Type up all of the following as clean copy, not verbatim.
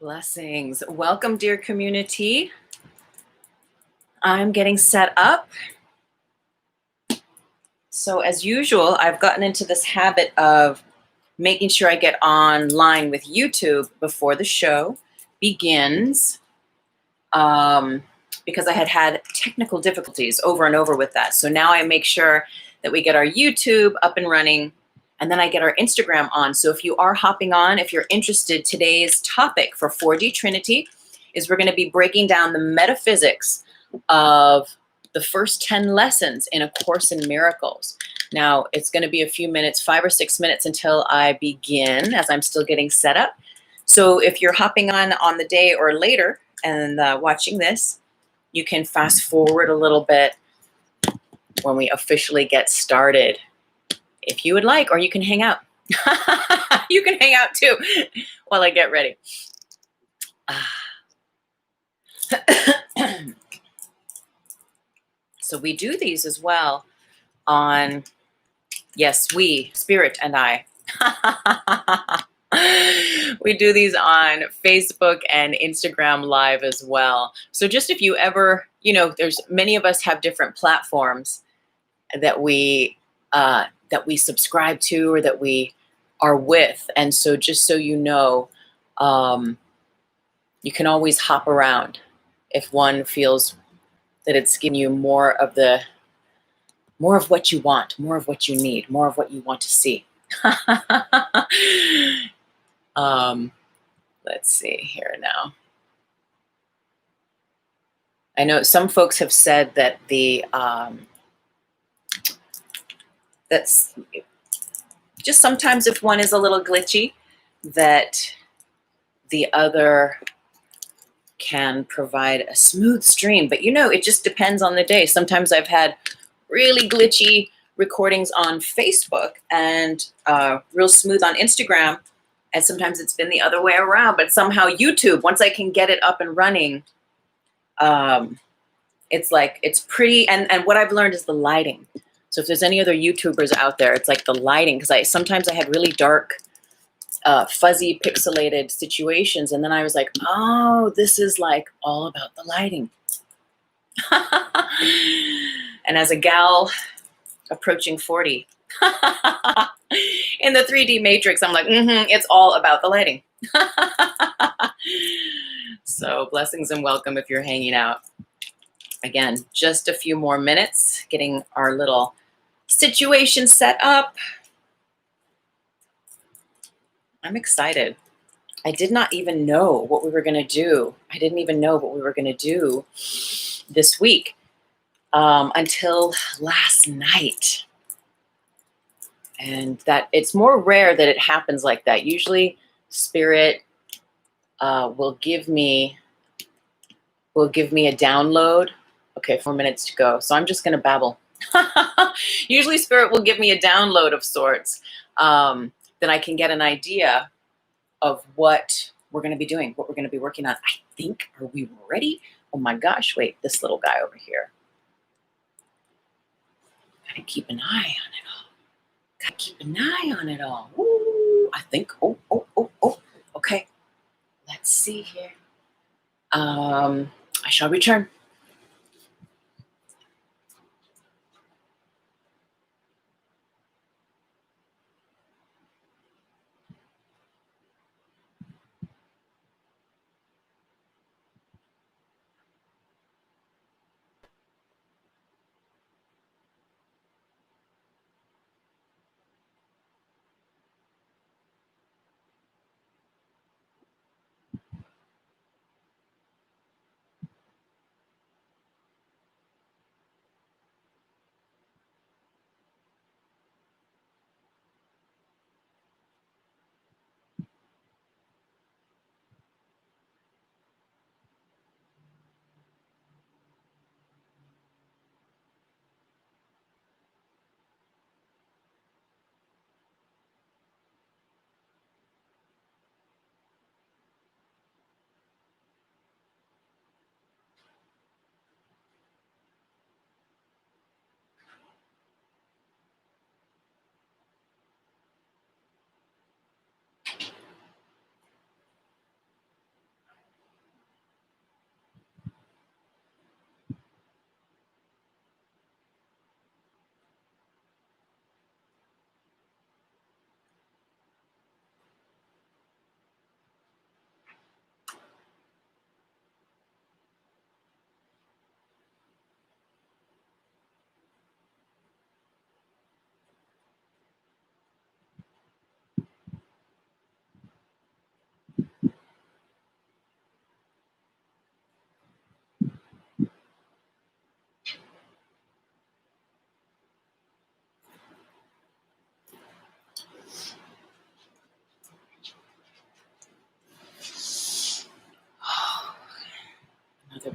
Blessings. Welcome, dear community. I'm getting set up. So as usual, I've gotten into this habit of making sure I get online with YouTube before the show begins, because I had technical difficulties over and over with that. So now I make sure that we get our YouTube up and running, and then I get our Instagram on. So if you are hopping on, if you're interested, today's topic for 4D Trinity is we're going to be breaking down the metaphysics of the first 10 lessons in A Course in Miracles. Now, it's going to be a few minutes, 5 or 6 minutes until I begin, as I'm still getting set up. So if you're hopping on the day or later and watching this, you can fast forward a little bit when we officially get started, if you would like, or you can hang out. You can hang out too while I get ready. So we do these as well on, yes, we, Spirit and I. We do these on Facebook and Instagram Live as well. So just if you ever, there's many of us have different platforms that we subscribe to or that we are with. And so just so you know, you can always hop around if one feels that it's giving you more of what you want, more of what you need, more of what you want to see. Let's see here now. I know some folks have said that that's just sometimes if one is a little glitchy, that the other can provide a smooth stream. But it just depends on the day. Sometimes I've had really glitchy recordings on Facebook and real smooth on Instagram. And sometimes it's been the other way around. But somehow YouTube, once I can get it up and running, it's pretty. And what I've learned is the lighting. So if there's any other YouTubers out there, it's like the lighting. Because sometimes I had really dark, fuzzy, pixelated situations. And then I was like, oh, this is like all about the lighting. And as a gal approaching 40, in the 3D matrix, I'm like, it's all about the lighting. So blessings and welcome if you're hanging out. Again, just a few more minutes, getting our little situation set up. I'm excited. I did not even know what we were going to do. I didn't even know what we were going to do this week until last night. And that it's more rare that it happens like that. Usually Spirit will give me a download. Okay, 4 minutes to go. So I'm just going to babble. Usually Spirit will give me a download of sorts. Then I can get an idea of what we're going to be doing, what we're going to be working on. I think, are we ready? Oh my gosh, wait, this little guy over here. Gotta keep an eye on it all. Gotta keep an eye on it all. Woo, I think, oh. Okay, let's see here. I shall return.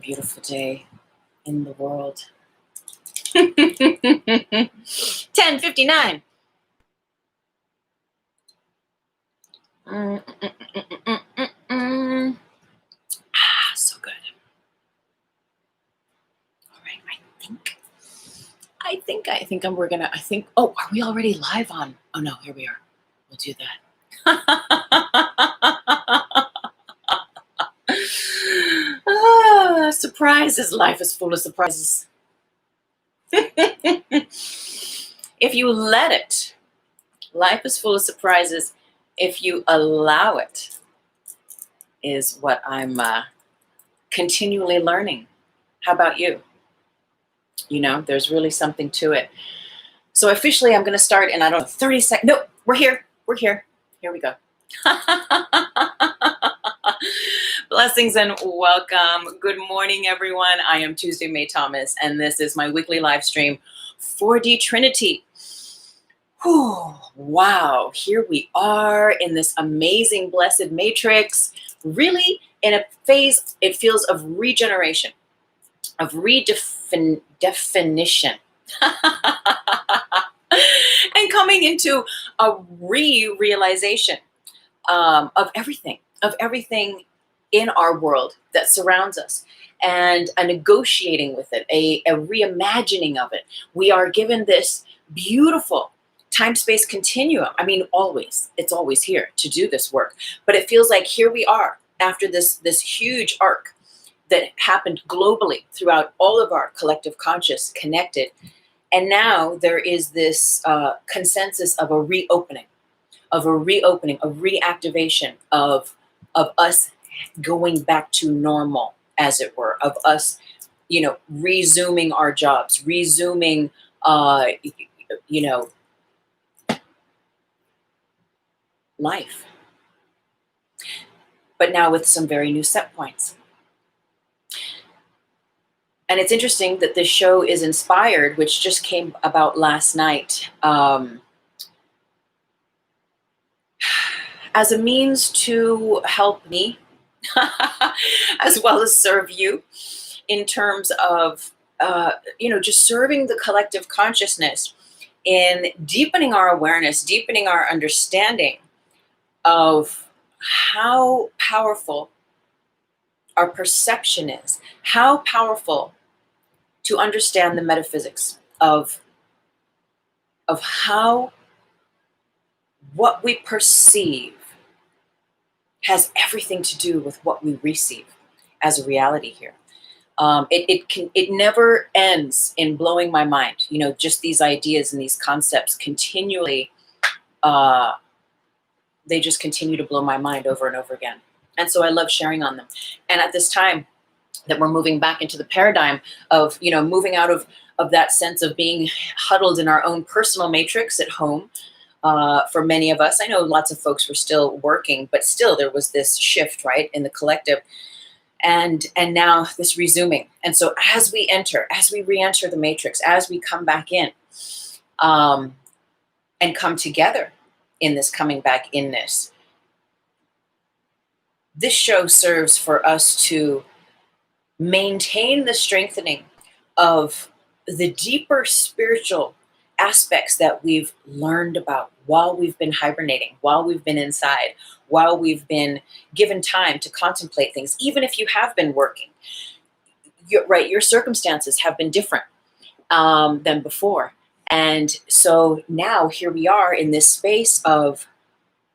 beautiful day in the world. 10:59. So good. All right, I think, oh, are we already live on? Oh no, here we are. We'll do that. Surprises. Life is full of surprises. If you let it, life is full of surprises. If you allow it, is what I'm continually learning. How about you? You know, there's really something to it. So officially, I'm going to start in, I don't know, 30 seconds. No, we're here. We're here. Here we go. Blessings and welcome. Good morning, everyone. I am Tuesday May Thomas, and this is my weekly live stream, 4D Trinity. Whew, wow, here we are in this amazing, blessed matrix, really in a phase, it feels, of regeneration, of redefinition. And coming into a realization of everything in our world that surrounds us, and a negotiating with it, a reimagining of it. We are given this beautiful time-space continuum. I mean, it's always here to do this work, but it feels like here we are after this huge arc that happened globally throughout all of our collective conscious connected. And now there is this consensus of a reopening, a reactivation of us going back to normal, as it were, of us, resuming our jobs, resuming, life. But now with some very new set points. And it's interesting that this show is inspired, which just came about last night, as a means to help me, as well as serve you, in terms of, just serving the collective consciousness in deepening our awareness, deepening our understanding of how powerful our perception is, how powerful to understand the metaphysics of how what we perceive has everything to do with what we receive as a reality here. It never ends in blowing my mind. Just these ideas and these concepts continually, they just continue to blow my mind over and over again. And so I love sharing on them. And at this time that we're moving back into the paradigm of, moving out of that sense of being huddled in our own personal matrix at home, for many of us, I know lots of folks were still working, but still there was this shift, right, in the collective. And now this resuming. And so as we re-enter the matrix, as we come back in, and come together in this coming back inness, this show serves for us to maintain the strengthening of the deeper spiritual aspects that we've learned about while we've been hibernating, while we've been inside, while we've been given time to contemplate things. Even if you have been working, your circumstances have been different than before. And so now here we are in this space of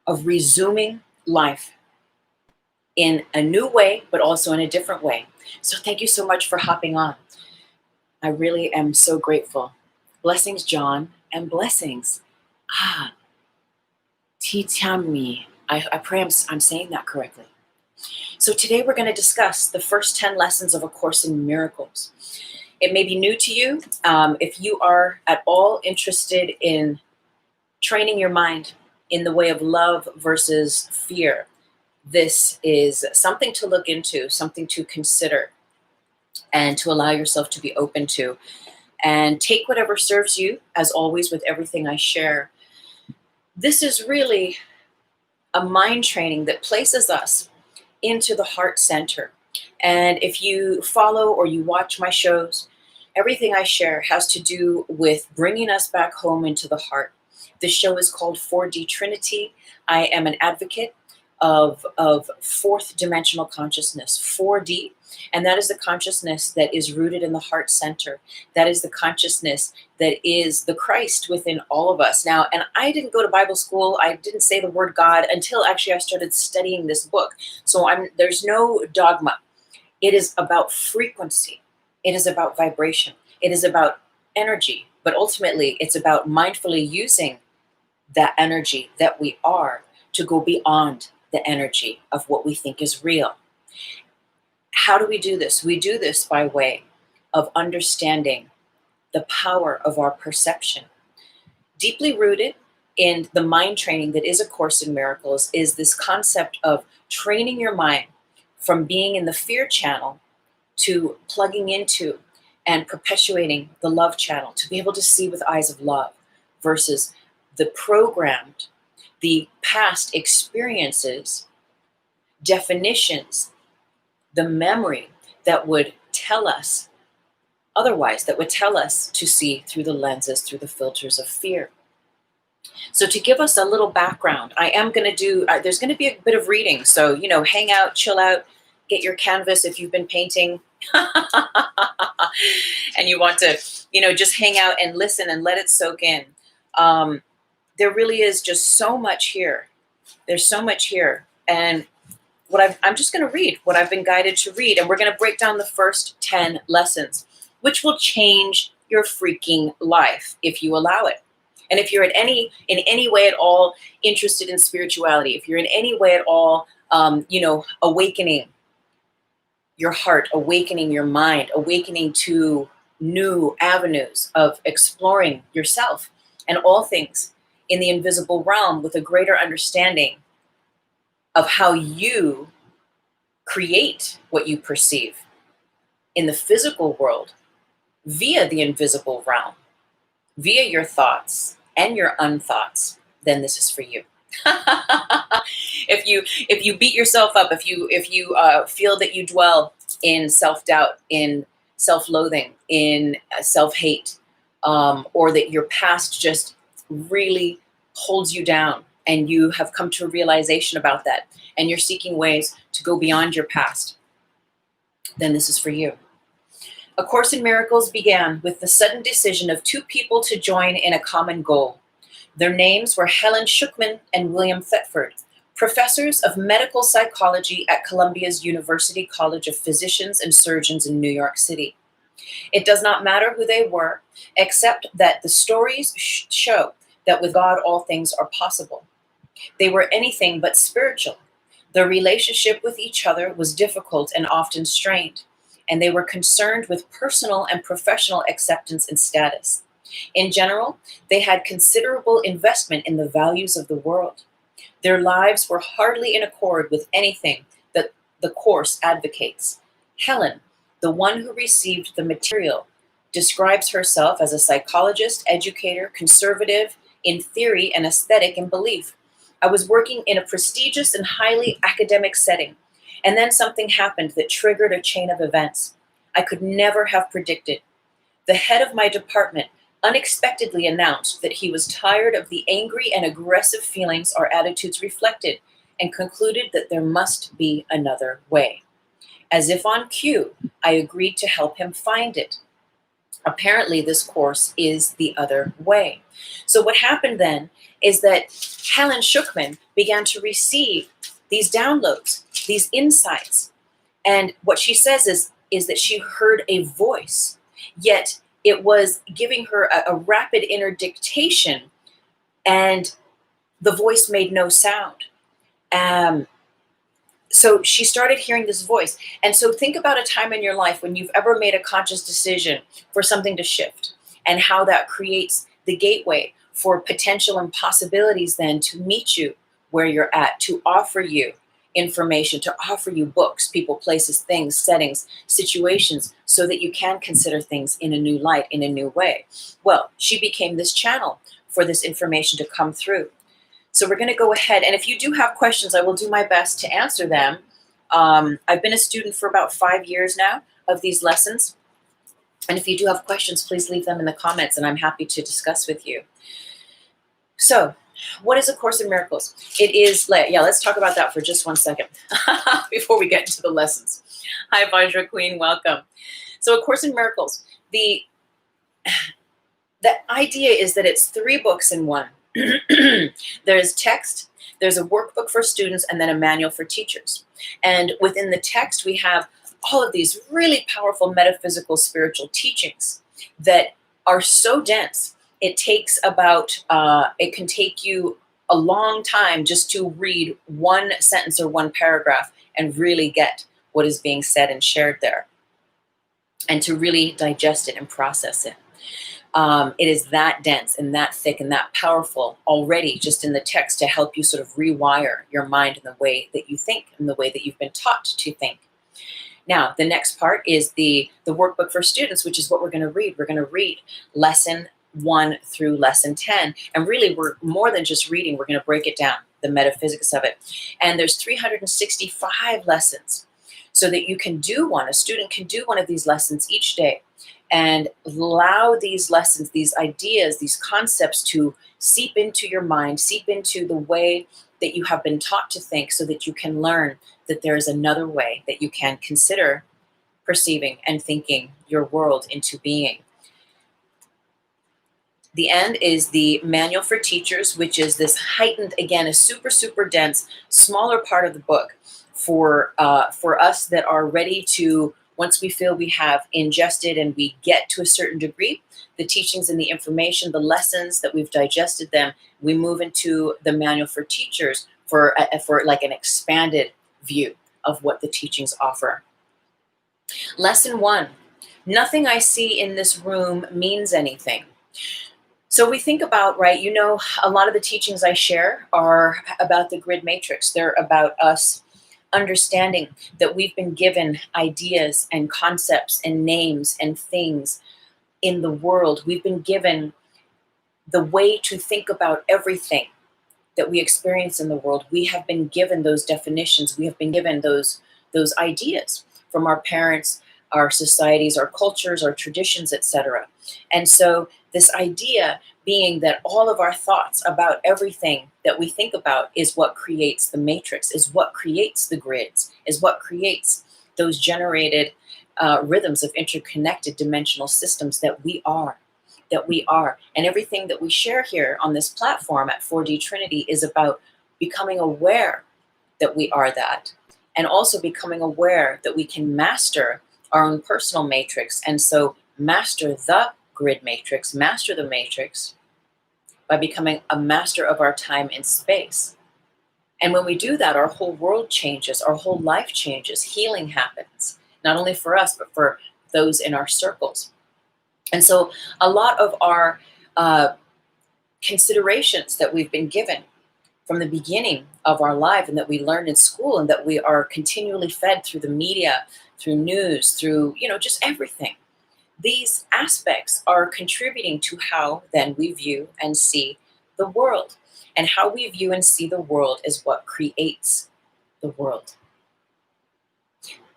resuming life in a new way, but also in a different way. So thank you so much for hopping on. I really am so grateful. Blessings, John, and blessings. Titami. I pray I'm saying that correctly. So today we're going to discuss the first 10 lessons of A Course in Miracles. It may be new to you. If you are at all interested in training your mind in the way of love versus fear, this is something to look into, something to consider, and to allow yourself to be open to. And take whatever serves you, as always, with everything I share. This is really a mind training that places us into the heart center, And if you follow or you watch my shows, everything I share has to do with bringing us back home into the heart. This show is called 4D Trinity. I am an advocate of fourth dimensional consciousness, 4D. And that is the consciousness that is rooted in the heart center. That is the consciousness that is the Christ within all of us. Now, and I didn't go to Bible school. I didn't say the word God until actually I started studying this book. So there's no dogma. It is about frequency. It is about vibration. It is about energy. But ultimately, it's about mindfully using that energy that we are to go beyond the energy of what we think is real. How do we do this? We do this by way of understanding the power of our perception. Deeply rooted in the mind training that is A Course in Miracles is this concept of training your mind from being in the fear channel to plugging into and perpetuating the love channel, to be able to see with eyes of love versus the programmed, the past experiences, definitions, the memory that would tell us otherwise, that would tell us to see through the lenses, through the filters of fear. So to give us a little background, I am going to do, there's going to be a bit of reading. So, hang out, chill out, get your canvas if you've been painting and you want to, just hang out and listen and let it soak in. There really is just so much here. There's so much here. And I'm just going to read what I've been guided to read. And we're going to break down the first 10 lessons, which will change your freaking life if you allow it. And if you're in any way at all interested in spirituality, if you're in any way at all, awakening your heart, awakening your mind, awakening to new avenues of exploring yourself and all things in the invisible realm with a greater understanding of how you create what you perceive in the physical world via the invisible realm, via your thoughts and your unthoughts, then this is for you. If you beat yourself up, if you feel that you dwell in self-doubt, in self-loathing, in self-hate, or that your past just really holds you down and you have come to a realization about that and you're seeking ways to go beyond your past, then this is for you. A Course in Miracles began with the sudden decision of two people to join in a common goal. Their names were Helen Schuckman and William Thetford, professors of medical psychology at Columbia's University College of Physicians and Surgeons in New York City. It does not matter who they were, except that the stories show that with God all things are possible. They were anything but spiritual. Their relationship with each other was difficult and often strained, and they were concerned with personal and professional acceptance and status. In general, they had considerable investment in the values of the world. Their lives were hardly in accord with anything that the Course advocates. Helen, the one who received the material, describes herself as a psychologist, educator, conservative in theory and aesthetic in belief. I was working in a prestigious and highly academic setting, and then something happened that triggered a chain of events I could never have predicted. The head of my department unexpectedly announced that he was tired of the angry and aggressive feelings our attitudes reflected and concluded that there must be another way. As if on cue, I agreed to help him find it. Apparently, this course is the other way. So what happened then is that Helen Schuckman began to receive these downloads, these insights. And what she says is that she heard a voice, yet it was giving her a rapid inner dictation, and the voice made no sound. So she started hearing this voice. And so think about a time in your life when you've ever made a conscious decision for something to shift and how that creates the gateway for potential and possibilities then to meet you where you're at, to offer you information, to offer you books, people, places, things, settings, situations, so that you can consider things in a new light, in a new way. Well, she became this channel for this information to come through. So we're going to go ahead. And if you do have questions, I will do my best to answer them. I've been a student for about 5 years now of these lessons. And if you do have questions, please leave them in the comments and I'm happy to discuss with you. So, what is A Course in Miracles? It is, let's talk about that for just 1 second before we get into the lessons. Hi, Vajra Queen, welcome. So, A Course in Miracles, the idea is that it's 3 books in one. There's text, there's a workbook for students, and then a manual for teachers. And within the text, we have all of these really powerful metaphysical spiritual teachings that are so dense. It takes about, it can take you a long time just to read one sentence or one paragraph and really get what is being said and shared there, and to really digest it and process it. It is that dense and that thick and that powerful already just in the text to help you sort of rewire your mind in the way that you think and the way that you've been taught to think. Now, the next part is the workbook for students, which is what we're going to read. We're going to read lesson 1 through lesson 10. And really, we're more than just reading. We're going to break it down, the metaphysics of it. And there's 365 lessons so that you can do one. A student can do one of these lessons each day and allow these lessons, these ideas, these concepts to seep into your mind, seep into the way that you have been taught to think, so that you can learn that there is another way that you can consider perceiving and thinking your world into being. The end is the manual for teachers, which is this heightened, again, a super, super dense, smaller part of the book for us that are ready to, once we feel we have ingested and we get to a certain degree, the teachings and the information, the lessons that we've digested them, we move into the manual for teachers for like an expanded view of what the teachings offer. Lesson 1, nothing I see in this room means anything. So we think about, right, you know, a lot of the teachings I share are about the grid matrix. They're about us understanding that we've been given ideas and concepts and names and things in the world. We've been given the way to think about everything that we experience in the world. We have been given those definitions. We have been given those ideas from our parents, our societies, our cultures, our traditions, etc. And so this idea being that all of our thoughts about everything that we think about is what creates the matrix, is what creates the grids, is what creates those generated rhythms of interconnected dimensional systems that we are. And everything that we share here on this platform at 4D Trinity is about becoming aware that we are that, and also becoming aware that we can master our own personal matrix. And so master the grid matrix, master the matrix by becoming a master of our time and space. And when we do that, our whole world changes, our whole life changes, healing happens, not only for us, but for those in our circles. And so a lot of our considerations that we've been given from the beginning of our life and that we learned in school and that we are continually fed through the media, through news, through, you know, just everything. These aspects are contributing to how then we view and see the world. And how we view and see the world is what creates the world.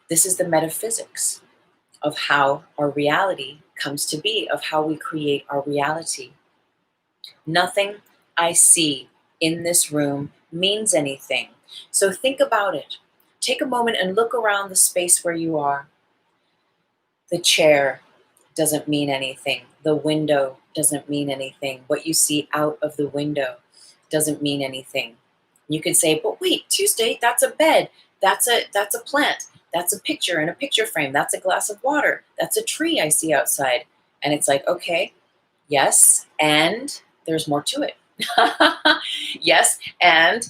This is the metaphysics of how our reality comes to be, of how we create our reality. Nothing I see in this room means anything. So think about it. Take a moment and look around the space where you are. The chair doesn't mean anything. The window doesn't mean anything. What you see out of the window doesn't mean anything. You can say, but wait, Tuesday, that's a bed. That's a plant. That's a picture in a picture frame. That's a glass of water. That's a tree I see outside. And it's like, okay, yes, and there's more to it. Yes, and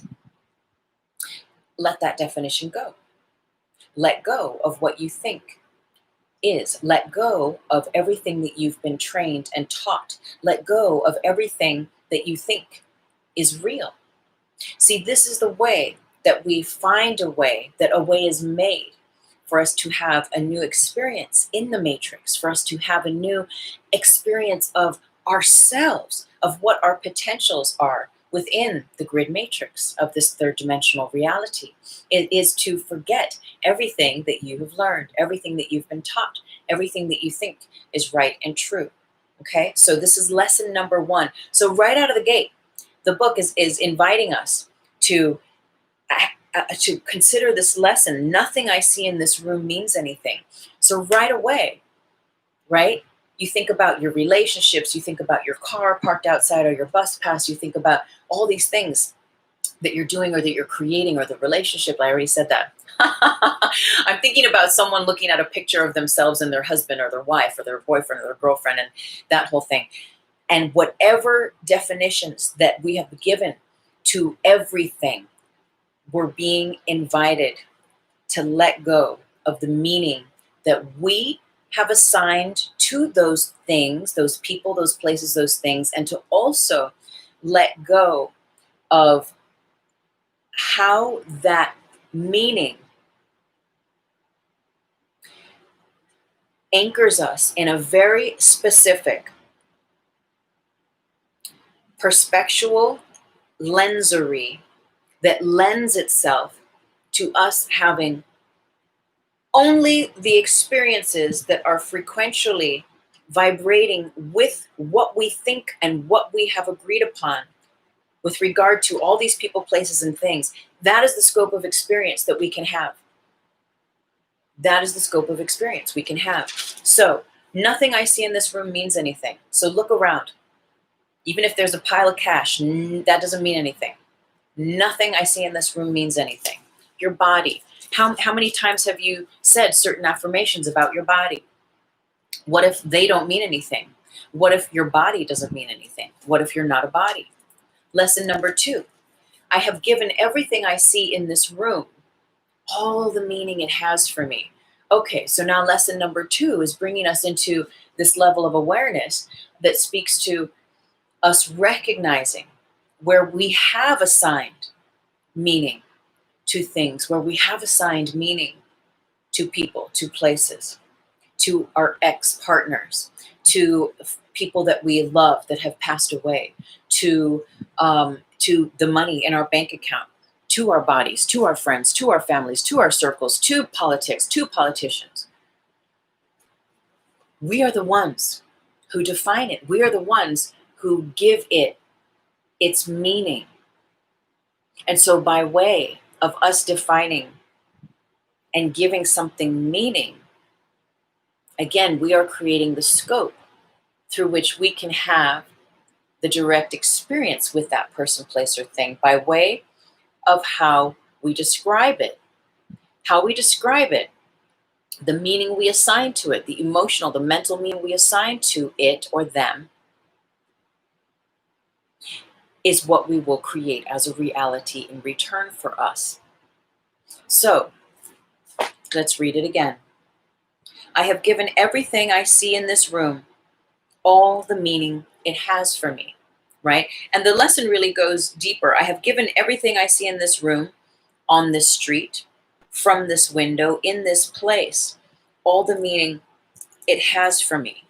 let that definition go. Let go of what you think is. Let go of everything that you've been trained and taught. Let go of everything that you think is real. See, this is the way that we find a way, that a way is made for us to have a new experience in the matrix, for us to have a new experience of ourselves, of what our potentials are, within the grid matrix of this third dimensional reality. It is to forget everything that you have learned, everything that you've been taught, everything that you think is right and true. Okay, so this is lesson number 1. So right out of the gate, the book is inviting us to consider this lesson. Nothing I see in this room means anything. So right away, right? You think about your relationships, you think about your car parked outside or your bus pass, you think about all these things that you're doing or that you're creating, or the relationship. I already said that. I'm thinking about someone looking at a picture of themselves and their husband or their wife or their boyfriend or their girlfriend and that whole thing. And whatever definitions that we have given to everything, we're being invited to let go of the meaning that we have assigned to those things, those people, those places, those things, and to also let go of how that meaning anchors us in a very specific perspectual lensery that lends itself to us having only the experiences that are frequentially vibrating with what we think and what we have agreed upon with regard to all these people, places, and things. That is the scope of experience that we can have. That is the scope of experience we can have. So nothing I see in this room means anything. So look around. Even if there's a pile of cash, that doesn't mean anything. Nothing I see in this room means anything. Your body. How many times have you said certain affirmations about your body? What if they don't mean anything? What if your body doesn't mean anything? What if you're not a body? Lesson number 2. I have given everything I see in this room all the meaning it has for me. Okay, so now lesson number 2 is bringing us into this level of awareness that speaks to us recognizing where we have assigned meaning to things, where we have assigned meaning to people, to places, to our ex-partners, to people that we love that have passed away, to the money in our bank account, to our bodies, to our friends, to our families, to our circles, to politics, to politicians. We are the ones who define it. We are the ones who give it its meaning. And so by way of us defining and giving something meaning, again, we are creating the scope through which we can have the direct experience with that person, place, or thing by way of how we describe it. How we describe it, the meaning we assign to it, the emotional, the mental meaning we assign to it or them, is what we will create as a reality in return for us. So, let's read it again. I have given everything I see in this room all the meaning it has for me, right? And the lesson really goes deeper. I have given everything I see in this room, on this street, from this window, in this place, all the meaning it has for me.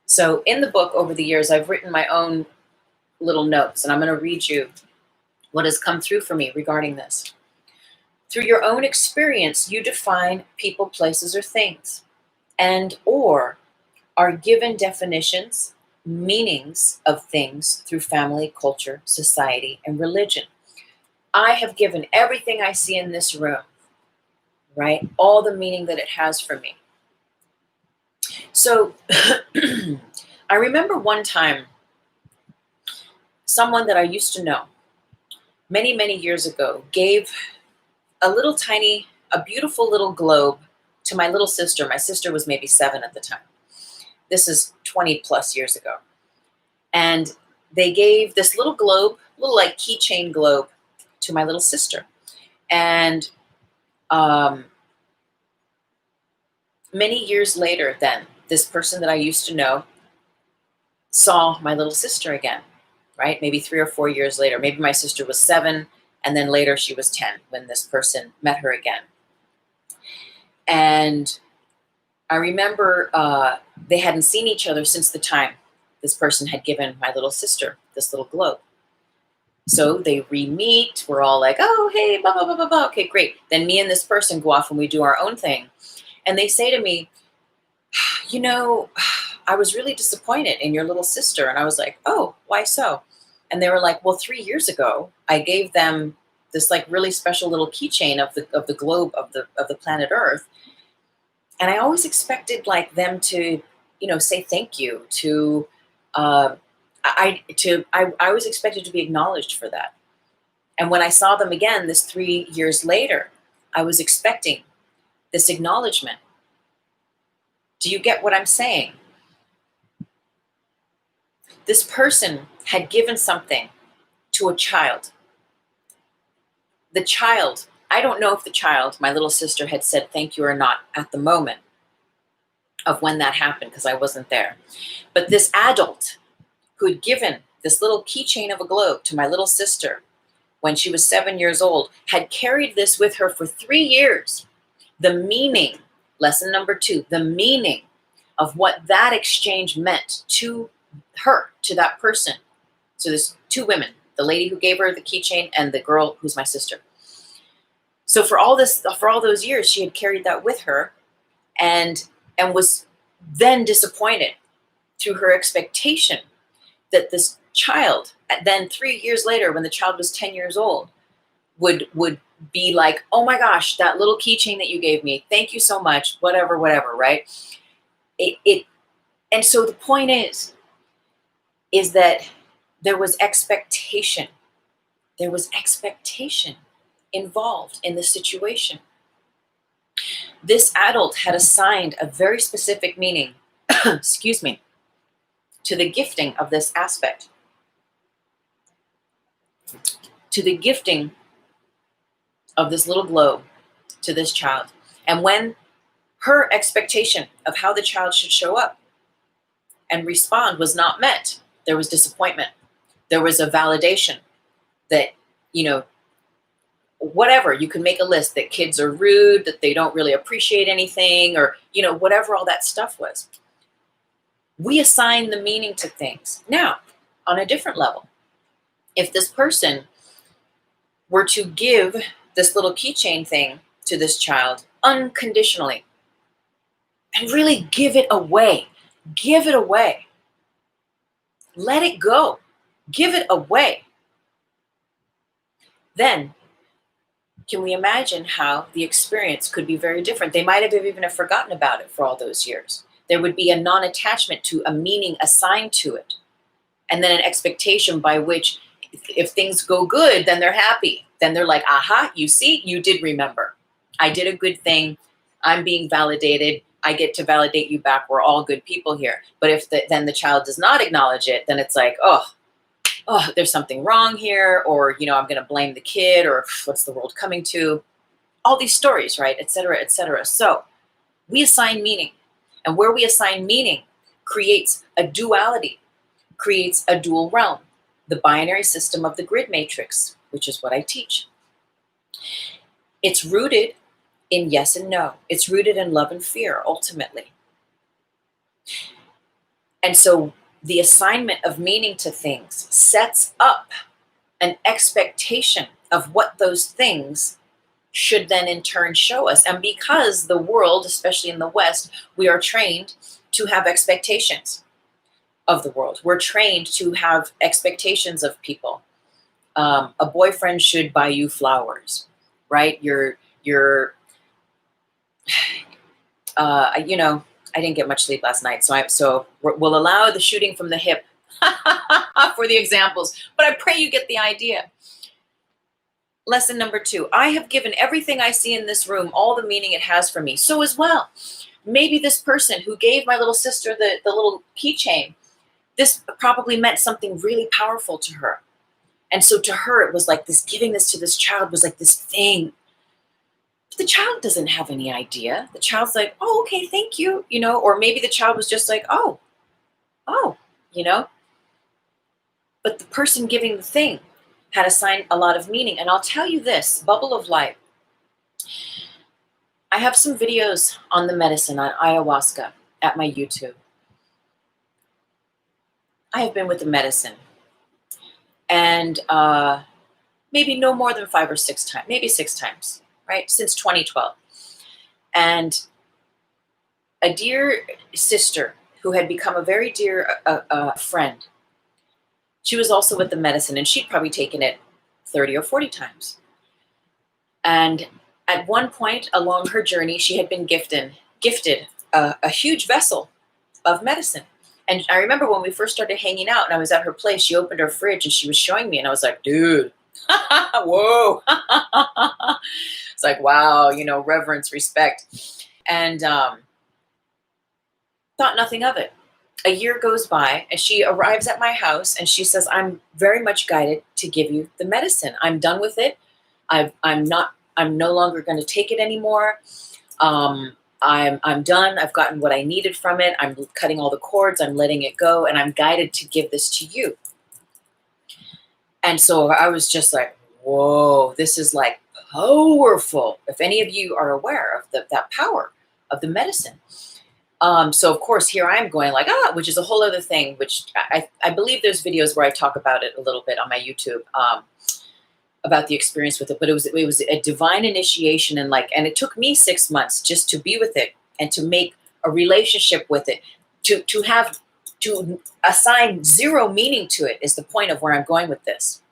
So in the book over the years, I've written my own little notes, and I'm going to read you what has come through for me regarding this. Through your own experience, you define people, places, or things, and or are given definitions, meanings of things through family, culture, society, and religion. I have given everything I see in this room, right, all the meaning that it has for me. So I remember one time someone that I used to know many, many years ago gave a beautiful little globe to my little sister. My sister was maybe 7 at the time. This is 20 plus years ago. And they gave this little globe, little like keychain globe, to my little sister. And many years later then, this person that I used to know saw my little sister again, right? Maybe 3 or 4 years later. Maybe my sister was 7, and then later she was 10 when this person met her again. And I remember they hadn't seen each other since the time this person had given my little sister this little globe. So they re-meet. We're all like, oh, hey, blah, blah, blah, blah, blah. Okay, great. Then me and this person go off and we do our own thing. And they say to me, you know, I was really disappointed in your little sister. And I was like, oh, why so? And they were like, well, 3 years ago, I gave them this like really special little keychain of the globe of the planet Earth. And I always expected like them to, you know, say thank you, to I was expected to be acknowledged for that. And when I saw them again this 3 years later, I was expecting this acknowledgement. Do you get what I'm saying? This person had given something to a child. The child, I don't know if the child, my little sister, had said thank you or not at the moment of when that happened, because I wasn't there. But this adult who had given this little keychain of a globe to my little sister when she was 7 years old had carried this with her for 3 years. The meaning, lesson number 2, the meaning of what that exchange meant to her, to that person. So there's 2 women, the lady who gave her the keychain and the girl who's my sister. So for all those years, she had carried that with her and was then disappointed through her expectation that this child, then 3 years later, when the child was 10 years old, would be like, oh my gosh, that little keychain that you gave me, thank you so much, whatever, right? And so the point is that there was expectation. There was expectation involved in the situation. This adult had assigned a very specific meaning, excuse me, to the gifting of this aspect, to the gifting of this little globe to this child. And when her expectation of how the child should show up and respond was not met, there was disappointment. There was a validation that, you know, whatever, you can make a list that kids are rude, that they don't really appreciate anything, or, you know, whatever all that stuff was. We assign the meaning to things. Now, on a different level, if this person were to give this little keychain thing to this child unconditionally and really give it away, let it go, give it away, then can we imagine how the experience could be very different? They might have even forgotten about it for all those years. There would be a non-attachment to a meaning assigned to it. And then an expectation by which if things go good, then they're happy. Then they're like, aha, you see, you did remember. I did a good thing. I'm being validated. I get to validate you back. We're all good people here. But if then the child does not acknowledge it, then it's like, oh, there's something wrong here, or, you know, I'm going to blame the kid, or what's the world coming to? All these stories, right? Et cetera, et cetera. So we assign meaning, and where we assign meaning creates a duality, creates a dual realm, the binary system of the grid matrix, which is what I teach. It's rooted in yes and no. It's rooted in love and fear, ultimately. And so the assignment of meaning to things sets up an expectation of what those things should then in turn show us. And because the world, especially in the West, we are trained to have expectations of the world. We're trained to have expectations of people. A boyfriend should buy you flowers, right? You know, I didn't get much sleep last night, so we'll allow the shooting from the hip for the examples, but I pray you get the idea. Lesson number 2, I have given everything I see in this room all the meaning it has for me. So as well, maybe this person who gave my little sister the little keychain, this probably meant something really powerful to her. And so to her, it was like this, giving this to this child was like this thing. The child doesn't have any idea. The child's like, oh, okay, thank you, you know, or maybe the child was just like, oh, you know. But the person giving the thing had assigned a lot of meaning. And I'll tell you this, bubble of light. I have some videos on the medicine, on ayahuasca, at my YouTube. I have been with the medicine, and maybe no more than 5 or 6 times, maybe 6 times, right? Since 2012. And a dear sister who had become a very dear friend, she was also with the medicine, and she'd probably taken it 30 or 40 times. And at one point along her journey, she had been gifted a huge vessel of medicine. And I remember when we first started hanging out and I was at her place, she opened her fridge and she was showing me, and I was like, dude, whoa. It's like, wow, reverence, respect. And thought nothing of it. A year goes by and she arrives at my house and she says, I'm very much guided to give you the medicine. I'm done with it. I'm no longer going to take it anymore. I'm done. I've gotten what I needed from it. I'm cutting all the cords. I'm letting it go. And I'm guided to give this to you. And so I was just like, whoa, this is like powerful. If any of you are aware of that power of the medicine. So of course, here I am going like, which is a whole other thing, which I believe there's videos where I talk about it a little bit on my YouTube, about the experience with it, but it was a divine initiation, and it took me 6 months just to be with it and to make a relationship with it, to assign zero meaning to it is the point of where I'm going with this,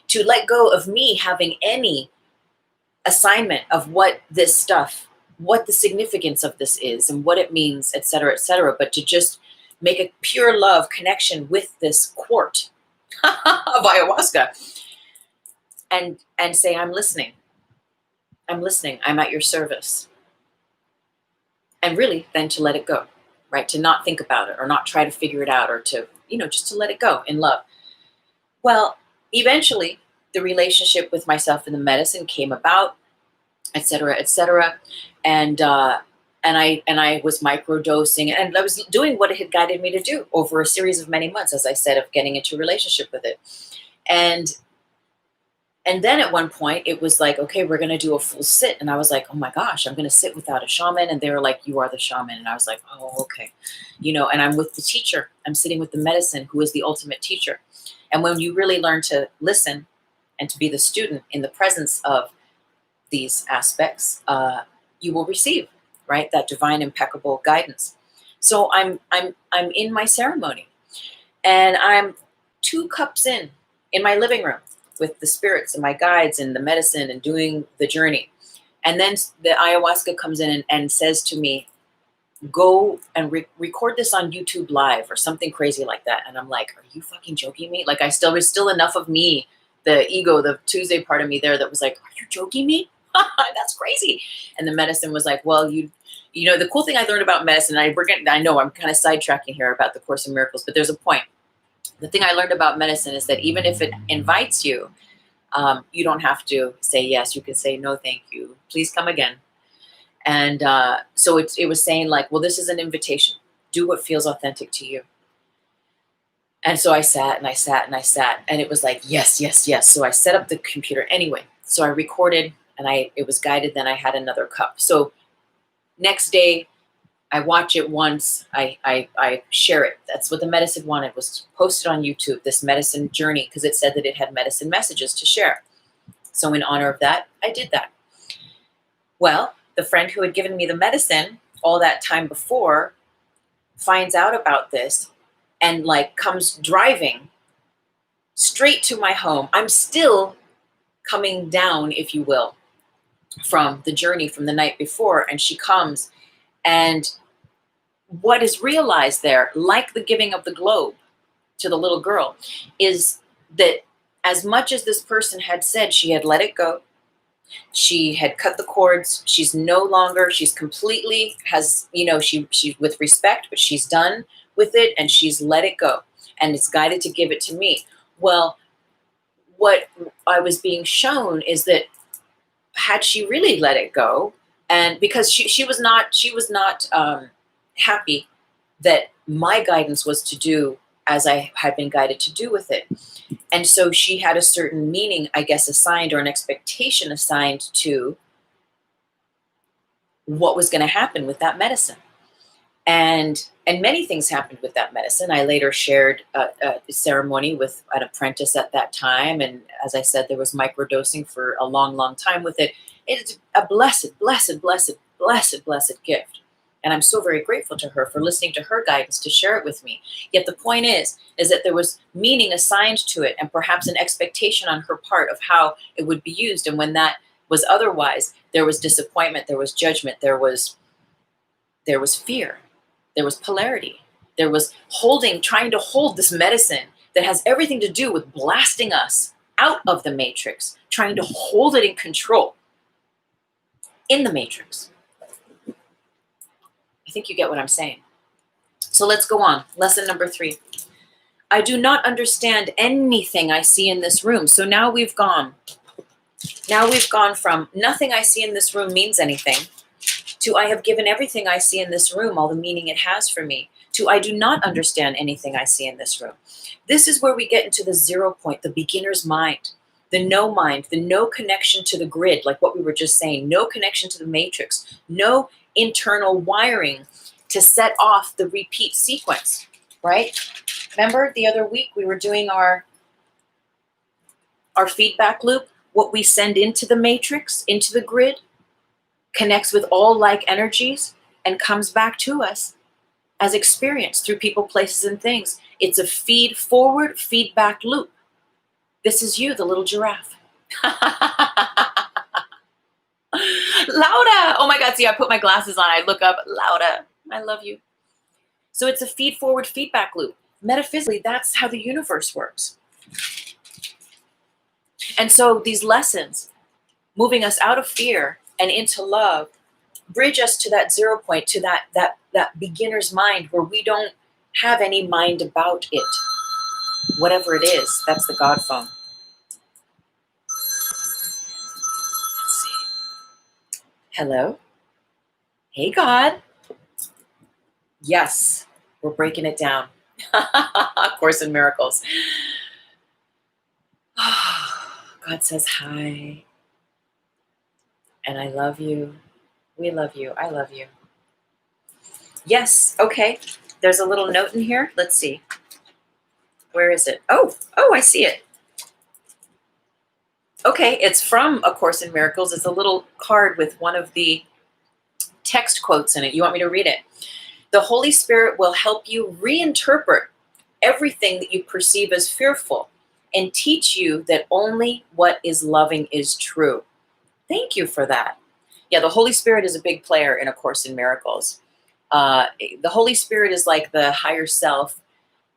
to let go of me having any assignment of what this stuff, what the significance of this is and what it means, et cetera, but to just make a pure love connection with this quart of ayahuasca and say, I'm listening, I'm at your service. And really then to let it go, right? To not think about it or not try to figure it out, or to, just to let it go in love. Well, eventually the relationship with myself and the medicine came about, et cetera, and I was microdosing, and I was doing what it had guided me to do over a series of many months, as I said, of getting into a relationship with it. And then at one point it was like, okay, we're going to do a full sit. And I was like, oh my gosh, I'm going to sit without a shaman. And they were like, you are the shaman. And I was like, oh, okay. And I'm with the teacher. I'm sitting with the medicine, who is the ultimate teacher. And when you really learn to listen and to be the student in the presence of these aspects, you will receive, right, that divine, impeccable guidance. So I'm in my ceremony, and I'm 2 cups in my living room with the spirits and my guides and the medicine and doing the journey. And then the ayahuasca comes in and says to me, go and record this on YouTube Live or something crazy like that. And I'm like, are you fucking joking me? Like, there's still enough of me, the ego, the Tuesday part of me there, that was like, are you joking me? That's crazy. And the medicine was like, well, the cool thing I learned about medicine, I know I'm kind of sidetracking here about the Course in Miracles, but there's a point. The thing I learned about medicine is that even if it invites you, you don't have to say yes. You can say, no, thank you. Please come again. And so it was saying like, well, this is an invitation. Do what feels authentic to you. And so I sat and I sat and I sat, and it was like, yes, yes, yes. So I set up the computer anyway. So I recorded, and it was guided. Then I had another cup. So next day, I watch it once. I share it. That's what the medicine wanted, was posted on YouTube, this medicine journey, because it said that it had medicine messages to share. So in honor of that, I did that. Well, the friend who had given me the medicine all that time before finds out about this and comes driving straight to my home. I'm still coming down, if you will, from the journey from the night before. And she comes, and what is realized there, like the giving of the globe to the little girl, is that as much as this person had said she had let it go, she had cut the cords, she's completely she with respect, but she's done with it and she's let it go, and it's guided to give it to me. Well, what I was being shown is that had she really let it go, and because she was not happy that my guidance was to do as I had been guided to do with it. And so she had a certain meaning, I guess, assigned, or an expectation assigned to what was going to happen with that medicine. And many things happened with that medicine. I later shared a ceremony with an apprentice at that time. And as I said, there was microdosing for a long, long time with it. It's a blessed, blessed, blessed, blessed, blessed gift. And I'm so very grateful to her for listening to her guidance to share it with me. Yet the point is that there was meaning assigned to it and perhaps an expectation on her part of how it would be used. And when that was otherwise, there was disappointment, there was judgment, there was fear. There was polarity. There was trying to hold this medicine that has everything to do with blasting us out of the matrix, trying to hold it in control in the matrix. I think you get what I'm saying. So let's go on. Lesson number 3. I do not understand anything I see in this room. So now we've gone from nothing I see in this room means anything to I have given everything I see in this room all the meaning it has for me, to I do not understand anything I see in this room. This is where we get into the 0 point, the beginner's mind, the no connection to the grid, like what we were just saying, no connection to the matrix, no internal wiring to set off the repeat sequence, right? Remember the other week we were doing our feedback loop, what we send into the matrix, into the grid, connects with all like energies and comes back to us as experience through people, places, and things. It's a feed forward feedback loop. This is you, the little giraffe. Laura! Oh my God, see, I put my glasses on. I look up, Laura, I love you. So it's a feed forward feedback loop. Metaphysically, that's how the universe works. And so these lessons, moving us out of fear and into love, bridge us to that 0 point, to that beginner's mind where we don't have any mind about it. Whatever it is, that's the God phone. Let's see. Hello? Hey, God. Yes, we're breaking it down. Course in Miracles. God says hi. And I love you. We love you. I love you. Yes. Okay. There's a little note in here. Let's see. Where is it? Oh, I see it. Okay. It's from A Course in Miracles. It's a little card with one of the text quotes in it. You want me to read it? The Holy Spirit will help you reinterpret everything that you perceive as fearful and teach you that only what is loving is true. Thank you for that. Yeah, the Holy Spirit is a big player in A Course in Miracles. The Holy Spirit is like the higher self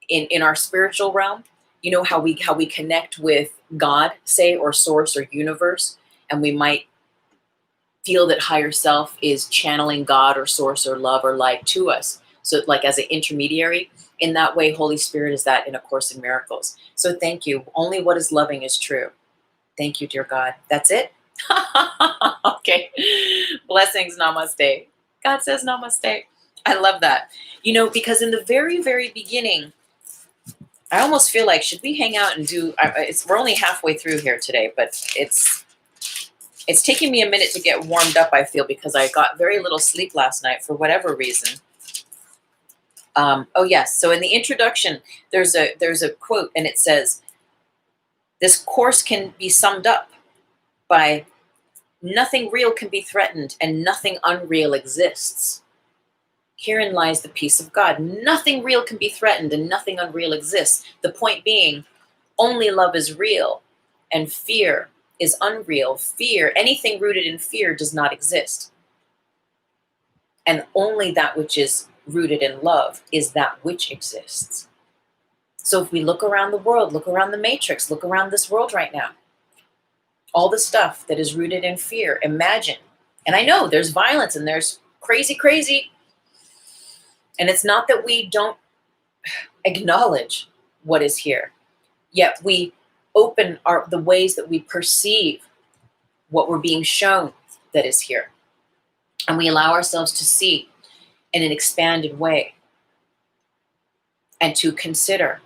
in our spiritual realm. You know how we connect with God, say, or source or universe, and we might feel that higher self is channeling God or source or love or light to us. So like as an intermediary, in that way, Holy Spirit is that in A Course in Miracles. So thank you. Only what is loving is true. Thank you, dear God. That's it? Okay. Blessings. Namaste. God says namaste. I love that. You know, because in the very, very beginning, I almost feel like, should we hang out and do, we're only halfway through here today, but it's taking me a minute to get warmed up, I feel, because I got very little sleep last night for whatever reason. Oh yes. So in the introduction, there's a quote, and it says, this course can be summed up by nothing real can be threatened and nothing unreal exists. Herein lies the peace of God. Nothing real can be threatened and nothing unreal exists. The point being, only love is real and fear is unreal. Fear, anything rooted in fear, does not exist. And only that which is rooted in love is that which exists. So if we look around the world, look around the matrix, look around this world right now, all the stuff that is rooted in fear, imagine. And I know there's violence and there's crazy. And it's not that we don't acknowledge what is here, yet we open the ways that we perceive what we're being shown that is here. And we allow ourselves to see in an expanded way and to consider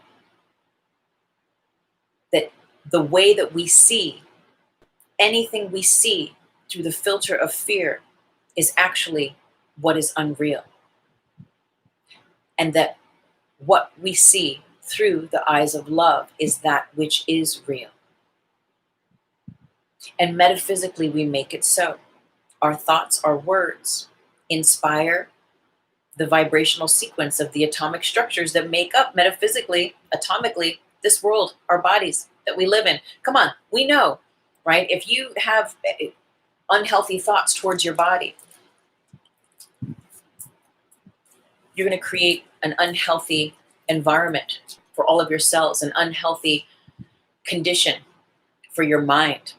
that the way that we see, anything we see through the filter of fear, is actually what is unreal. and that what we see through the eyes of love is that which is real. And metaphysically, we make it so. Our thoughts, our words inspire the vibrational sequence of the atomic structures that make up metaphysically, atomically, this world, our bodies that we live in. Come on, we know, right? If you have unhealthy thoughts towards your body, you're going to create an unhealthy environment for all of your cells, an unhealthy condition for your mind.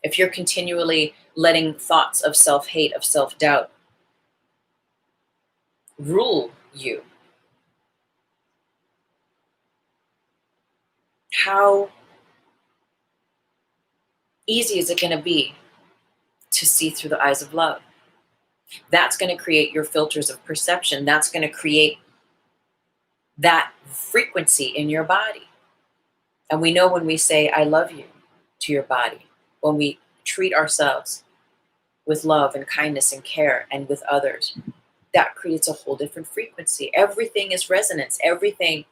If you're continually letting thoughts of self-hate, of self-doubt rule you, how easy is it going to be to see through the eyes of love? That's going to create your filters of perception. That's going to create that frequency in your body. And we know when we say, I love you to your body, when we treat ourselves with love and kindness and care and with others, that creates a whole different frequency. Everything is resonance. Everything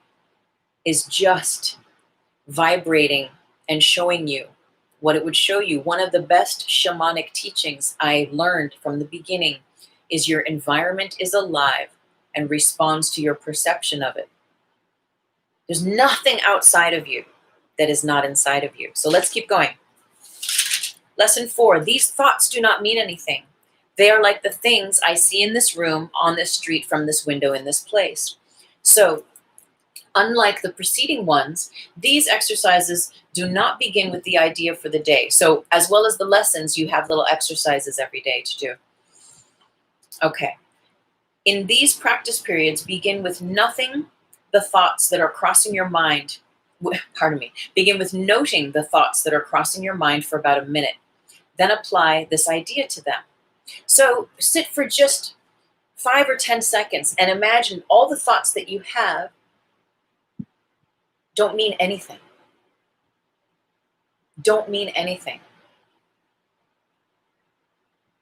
is just vibrating and showing you what it would show you. One of the best shamanic teachings I learned from the beginning is your environment is alive and responds to your perception of it. There's nothing outside of you that is not inside of you. So let's keep going. Lesson 4, these thoughts do not mean anything. They are like the things I see in this room, on this street, from this window, in this place. So unlike the preceding ones, these exercises do not begin with the idea for the day. So as well as the lessons, you have little exercises every day to do. Okay. In these practice periods, begin with nothing the thoughts that are crossing your mind. Begin with noting the thoughts that are crossing your mind for about a minute. Then apply this idea to them. So sit for just 5 or 10 seconds and imagine all the thoughts that you have don't mean anything. Don't mean anything.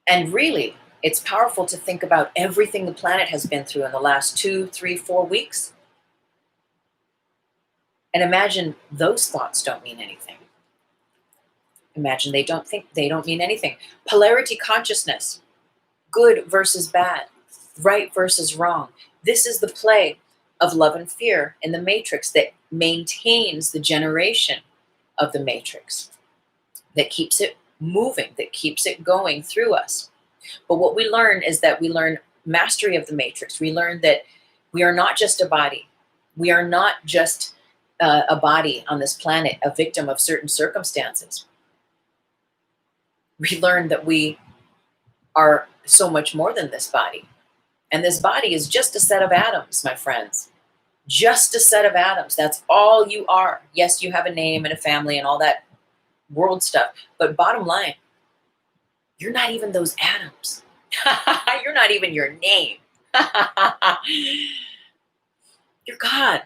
And really, it's powerful to think about everything the planet has been through in the last 2, 3, 4 weeks. And imagine those thoughts don't mean anything. Imagine they don't mean anything. Polarity consciousness, good versus bad, right versus wrong. This is the play of love and fear in the matrix that maintains the generation of the matrix, that keeps it moving, that keeps it going through us. But what we learn is that we learn mastery of the matrix. We learn that we are not just a body. We are not just a body on this planet, a victim of certain circumstances. We learn that we are so much more than this body. And this body is just a set of atoms, my friends. Just a set of atoms. That's all you are. Yes, you have a name and a family and all that world stuff. But bottom line, you're not even those atoms. You're not even your name. You're God.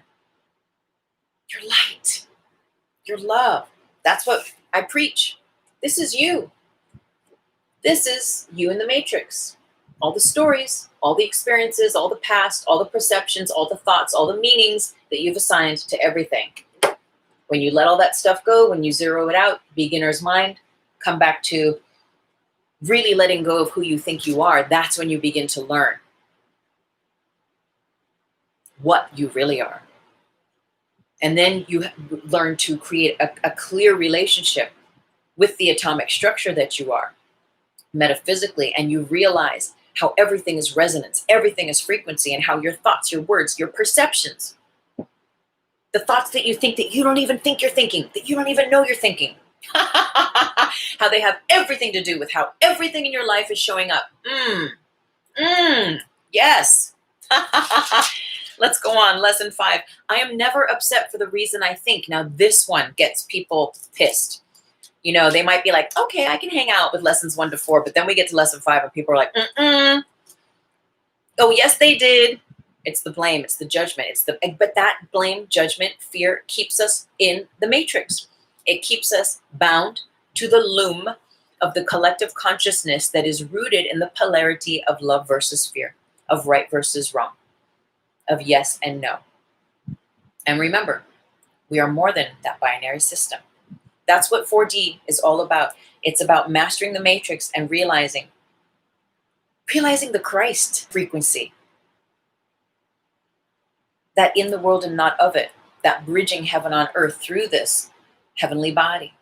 You're light. You're love. That's what I preach. This is you. This is you in the matrix. All the stories, all the experiences, all the past, all the perceptions, all the thoughts, all the meanings that you've assigned to everything. When you let all that stuff go, when you zero it out, beginner's mind, come back to really letting go of who you think you are, that's when you begin to learn what you really are. And then you learn to create a clear relationship with the atomic structure that you are, metaphysically, and you realize how everything is resonance, everything is frequency, and how your thoughts, your words, your perceptions, the thoughts that you think that you don't even think you're thinking, that you don't even know you're thinking, how they have everything to do with how everything in your life is showing up. Yes. Let's go on. Lesson 5. I am never upset for the reason I think. Now this one gets people pissed. You know, they might be like, okay, I can hang out with lessons 1 to 4, but then we get to lesson 5 and people are like, oh, yes, they did. It's the blame. It's the judgment. But that blame, judgment, fear keeps us in the matrix. It keeps us bound to the loom of the collective consciousness that is rooted in the polarity of love versus fear, of right versus wrong. of yes and no. And remember, we are more than that binary system. That's what 4D is all about. It's about mastering the matrix and realizing the Christ frequency, that in the world and not of it, that bridging heaven on earth through this heavenly body.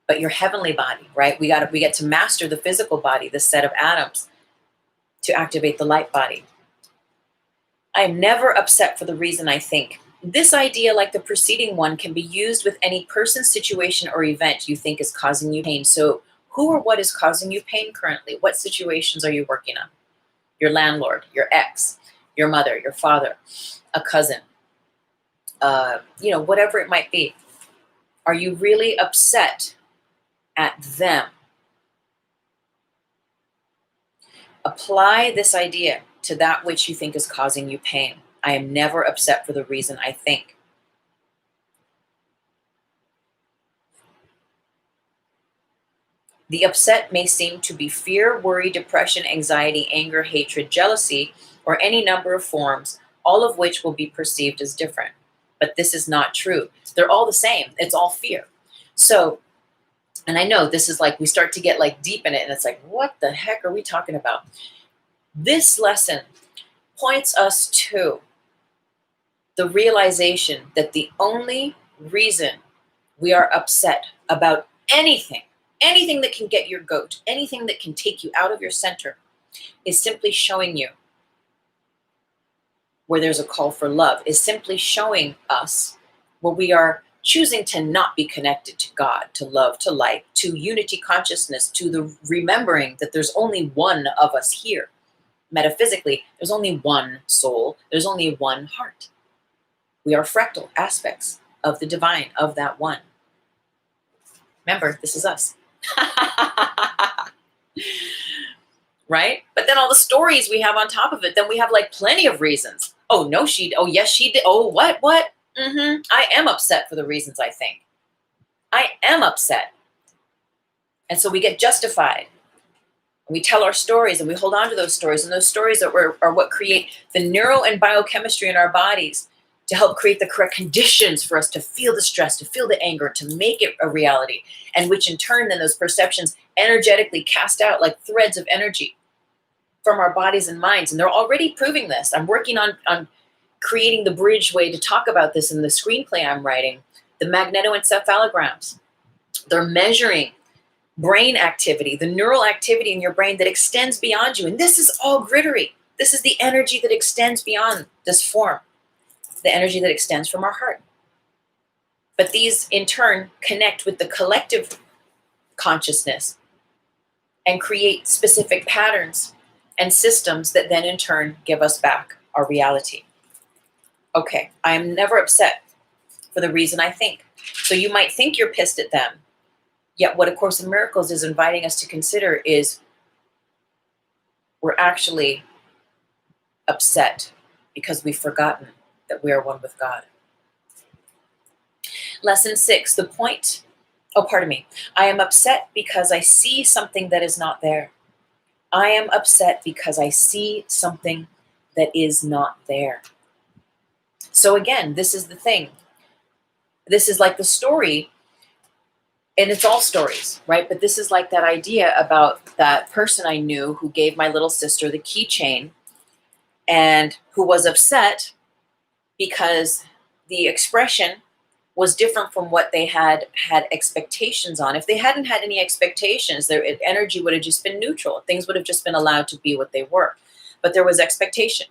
But your heavenly body, right? We get to master the physical body, the set of atoms, to activate the light body. I am never upset for the reason I think. This idea, like the preceding one, can be used with any person, situation, or event you think is causing you pain. So who or what is causing you pain currently? What situations are you working on? Your landlord, your ex, your mother, your father, a cousin, whatever it might be. Are you really upset at them? Apply this idea to that which you think is causing you pain. I am never upset for the reason I think. The upset may seem to be fear, worry, depression, anxiety, anger, hatred, jealousy, or any number of forms, all of which will be perceived as different. But this is not true. They're all the same. It's all fear. So, and I know this is like, we start to get like deep in it and it's like, what the heck are we talking about? This lesson points us to the realization that the only reason we are upset about anything that can get your goat, anything that can take you out of your center, is simply showing you where there's a call for love, is simply showing us where we are choosing to not be connected to God, to love, to light, to unity consciousness, to the remembering that there's only one of us here. Metaphysically, there's only one soul, there's only one heart. We are fractal aspects of the divine, of that one. Remember, this is us. Right? But then all the stories we have on top of it, then we have like plenty of reasons. Oh, no, oh, yes, she did. Oh, what? I am upset for the reasons I think. I am upset. And so we get justified. We tell our stories and we hold on to those stories. And those stories are what create the neuro and biochemistry in our bodies to help create the correct conditions for us to feel the stress, to feel the anger, to make it a reality. And which in turn, then those perceptions energetically cast out like threads of energy from our bodies and minds. And they're already proving this. I'm working on creating the bridge way to talk about this in the screenplay I'm writing, the magnetoencephalograms. They're measuring brain activity, the neural activity in your brain that extends beyond you. And this is all grittery. This is the energy that extends beyond this form, the energy that extends from our heart. But these in turn connect with the collective consciousness and create specific patterns and systems that then in turn give us back our reality. Okay, I am never upset for the reason I think. So you might think you're pissed at them. Yet what A Course in Miracles is inviting us to consider is we're actually upset because we've forgotten that we are one with God. Lesson 6, the point. I am upset because I see something that is not there. I am upset because I see something that is not there. So again, this is the thing. This is like the story, and it's all stories, right? But this is like that idea about that person I knew who gave my little sister the keychain and who was upset because the expression was different from what they had expectations on. If they hadn't had any expectations, their energy would have just been neutral. Things would have just been allowed to be what they were. But there was expectation.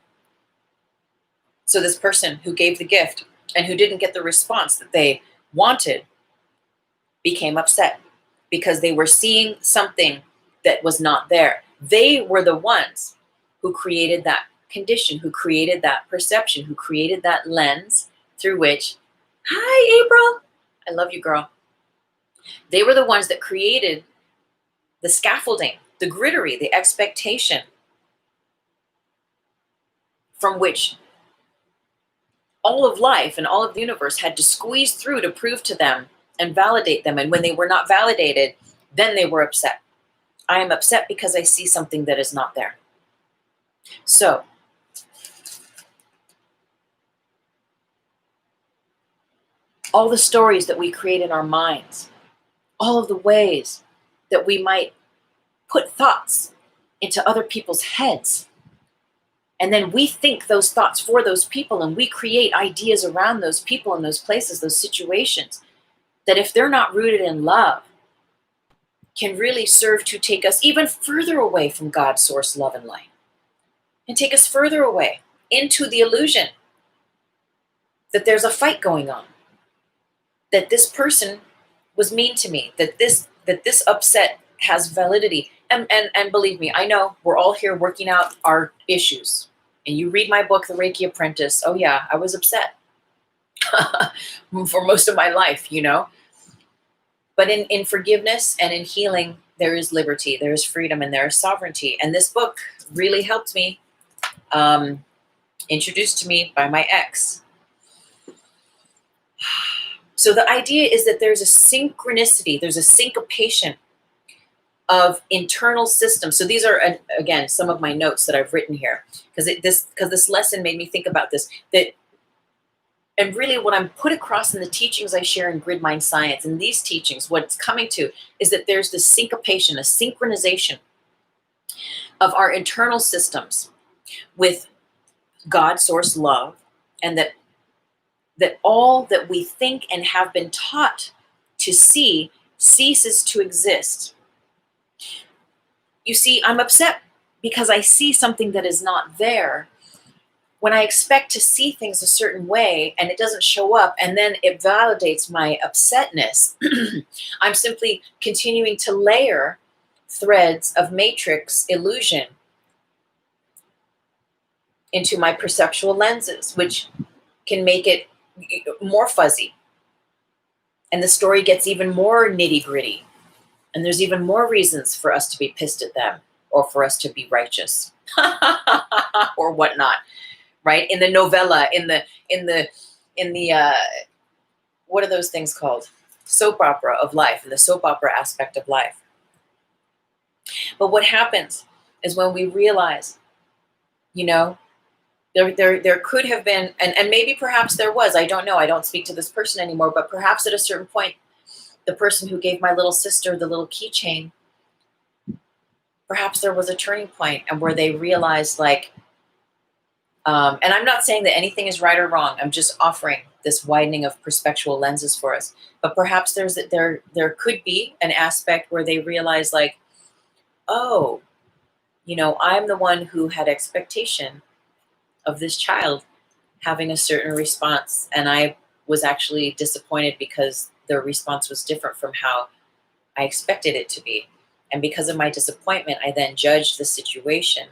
So this person who gave the gift and who didn't get the response that they wanted became upset because they were seeing something that was not there. They were the ones who created that condition, who created that perception, who created that lens through which, hi, April. I love you, girl. They were the ones that created the scaffolding, the grittery, the expectation from which all of life and all of the universe had to squeeze through to prove to them and validate them. And when they were not validated, then they were upset. I am upset because I see something that is not there. So all the stories that we create in our minds, all of the ways that we might put thoughts into other people's heads. And then we think those thoughts for those people, and we create ideas around those people and those places, those situations, that if they're not rooted in love, can really serve to take us even further away from God's source, love and light, and take us further away into the illusion that there's a fight going on, that this person was mean to me, that this upset has validity. And believe me, I know we're all here working out our issues. And you read my book, The Reiki Apprentice. Oh yeah, I was upset for most of my life, you know. But in forgiveness and in healing, there is liberty, there is freedom, and there is sovereignty. And this book really helped me, introduced to me by my ex. So the idea is that there's a synchronicity, there's a syncopation of internal systems. So these are, again, some of my notes that I've written here, because this lesson made me think about this. And really what I'm put across in the teachings I share in Grid Mind Science, and these teachings, what it's coming to is that there's this syncopation, a synchronization of our internal systems with God, source, love, and that all that we think and have been taught to see ceases to exist. You see, I'm upset because I see something that is not there. When I expect to see things a certain way and it doesn't show up, and then it validates my upsetness, I'm simply continuing to layer threads of matrix illusion into my perceptual lenses, which can make it more fuzzy. And the story gets even more nitty-gritty. And there's even more reasons for us to be pissed at them, or for us to be righteous or whatnot, right? In the novella, in the what are those things called? Soap opera of life, and the soap opera aspect of life. But what happens is when we realize, you know, there could have been, and maybe perhaps there was, I don't know, I don't speak to this person anymore, but perhaps at a certain point, the person who gave my little sister the little keychain, perhaps there was a turning point, and where they realized, like, and I'm not saying that anything is right or wrong. I'm just offering this widening of perspectual lenses for us. But perhaps there could be an aspect where they realize, like, oh, you know, I'm the one who had expectation of this child having a certain response, and I was actually disappointed because their response was different from how I expected it to be. And because of my disappointment, I then judged the situation,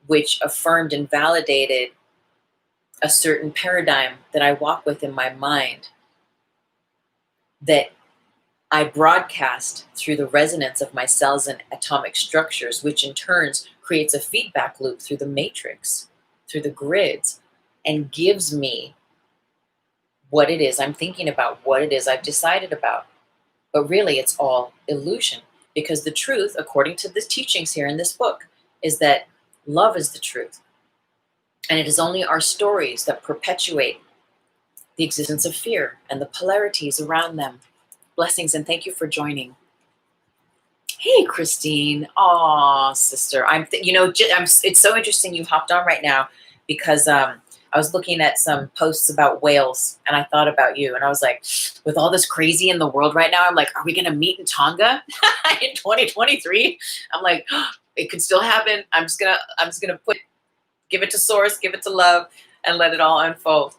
which affirmed and validated a certain paradigm that I walk with in my mind, that I broadcast through the resonance of my cells and atomic structures, which in turns creates a feedback loop through the matrix, through the grids, and gives me what it is I'm thinking about, what it is I've decided about. But really, it's all illusion, because the truth, according to the teachings here in this book, is that love is the truth. And it is only our stories that perpetuate the existence of fear and the polarities around them. Blessings, and thank you for joining. Hey, Christine. Aw, sister. It's so interesting you hopped on right now, because I was looking at some posts about whales, and I thought about you, and I was like, with all this crazy in the world right now, I'm like, are we going to meet in Tonga in 2023? I'm like, it could still happen. I'm just gonna give it to source, give it to love, and let it all unfold.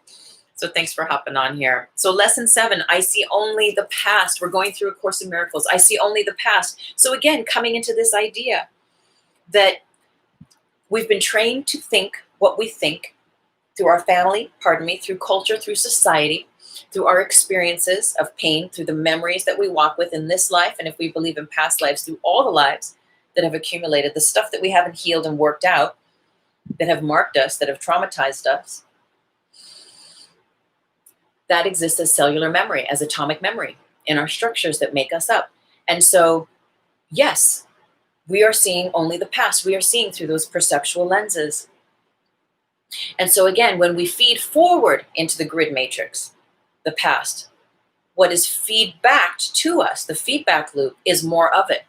So thanks for hopping on here. So lesson 7, I see only the past. We're going through A Course in Miracles. I see only the past. So again, coming into this idea that we've been trained to think what we think through our family, through culture, through society, through our experiences of pain, through the memories that we walk with in this life, and if we believe in past lives, through all the lives that have accumulated, the stuff that we haven't healed and worked out, that have marked us, that have traumatized us. That exists as cellular memory, as atomic memory in our structures that make us up. And so, yes, we are seeing only the past. We are seeing through those perceptual lenses. And so again, when we feed forward into the grid matrix, the past, what is feedbacked to us, the feedback loop, is more of it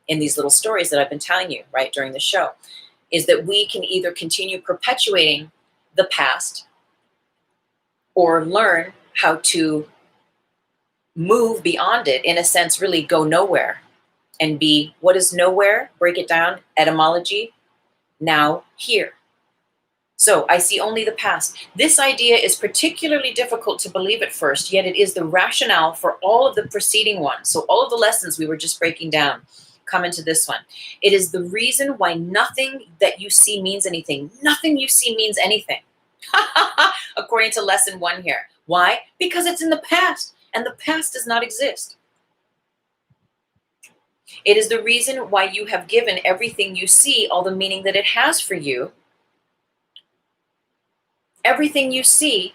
in these little stories that I've been telling you, right, during the show, is that we can either continue perpetuating the past or learn how to move beyond it, in a sense, really go nowhere and be, what is nowhere? Break it down, etymology, now, here. So I see only the past. This idea is particularly difficult to believe at first, yet it is the rationale for all of the preceding ones. So all of the lessons we were just breaking down come into this one. It is the reason why nothing that you see means anything. Nothing you see means anything. According to lesson 1 here. Why? Because it's in the past, and the past does not exist. It is the reason why you have given everything you see all the meaning that it has for you. Everything you see,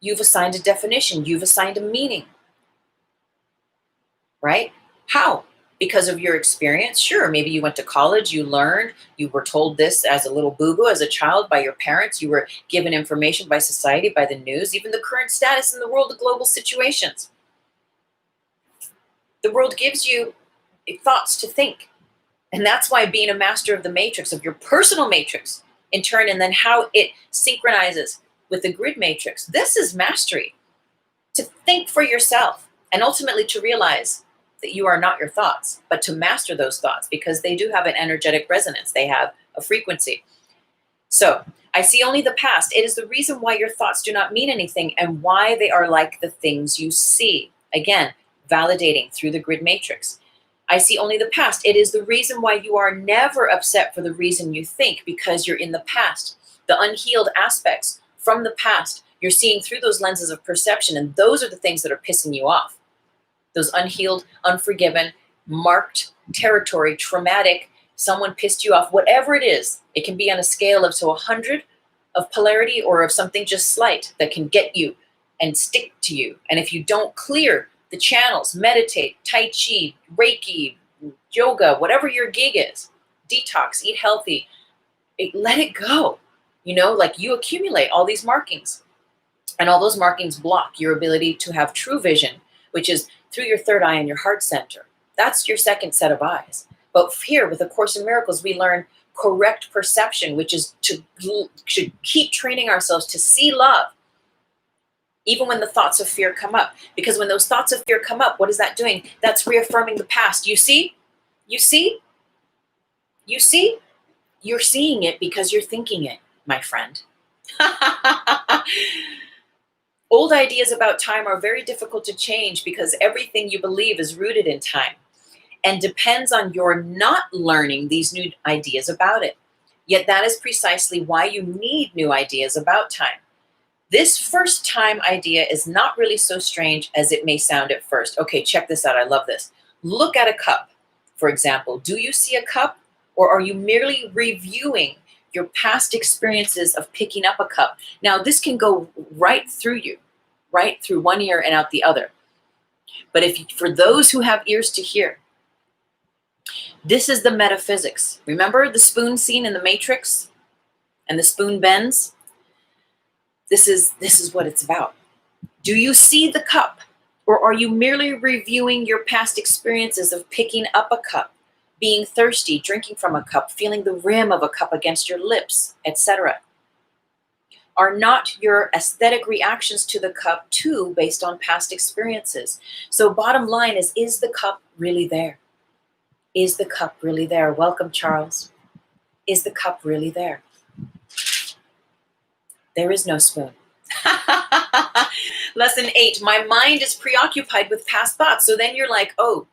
you've assigned a definition, you've assigned a meaning, right? How? Because of your experience? Sure, maybe you went to college, you learned, you were told this as a little boo-boo, as a child, by your parents, you were given information by society, by the news, even the current status in the world, the global situations. The world gives you thoughts to think. And that's why being a master of the matrix, of your personal matrix, in turn, and then how it synchronizes with the grid matrix, this is mastery. To think for yourself, and ultimately to realize that you are not your thoughts, but to master those thoughts, because they do have an energetic resonance. They have a frequency. So I see only the past. It is the reason why your thoughts do not mean anything and why they are like the things you see. Again, validating through the grid matrix. I see only the past. It is the reason why you are never upset for the reason you think, because you're in the past. The unhealed aspects from the past, you're seeing through those lenses of perception, and those are the things that are pissing you off. Those unhealed, unforgiven, marked territory, traumatic, someone pissed you off, whatever it is. It can be on a scale of 100 of polarity, or of something just slight that can get you and stick to you. And if you don't clear the channels, meditate, Tai Chi, Reiki, yoga, whatever your gig is, detox, eat healthy, let it go. You know, like, you accumulate all these markings, and all those markings block your ability to have true vision, which is through your third eye and your heart center. That's your second set of eyes. But here with A Course in Miracles, we learn correct perception, which is to keep training ourselves to see love, even when the thoughts of fear come up. Because when those thoughts of fear come up, what is that doing? That's reaffirming the past. You see? You see? You see? You're seeing it because you're thinking it, my friend. Old ideas about time are very difficult to change, because everything you believe is rooted in time and depends on your not learning these new ideas about it. Yet that is precisely why you need new ideas about time. This first time idea is not really so strange as it may sound at first. Okay, check this out. I love this. Look at a cup, for example. Do you see a cup, or are you merely reviewing your past experiences of picking up a cup? Now, this can go right through you, right through one ear and out the other. But for those who have ears to hear, this is the metaphysics. Remember the spoon scene in the Matrix, and the spoon bends? This is what it's about. Do you see the cup, or are you merely reviewing your past experiences of picking up a cup, being thirsty, drinking from a cup, feeling the rim of a cup against your lips, etc.? Are not your aesthetic reactions to the cup too based on past experiences? So bottom line is the cup really there? Is the cup really there? Welcome, Charles. Is the cup really there? There is no spoon. Lesson 8, my mind is preoccupied with past thoughts. So then you're like, oh,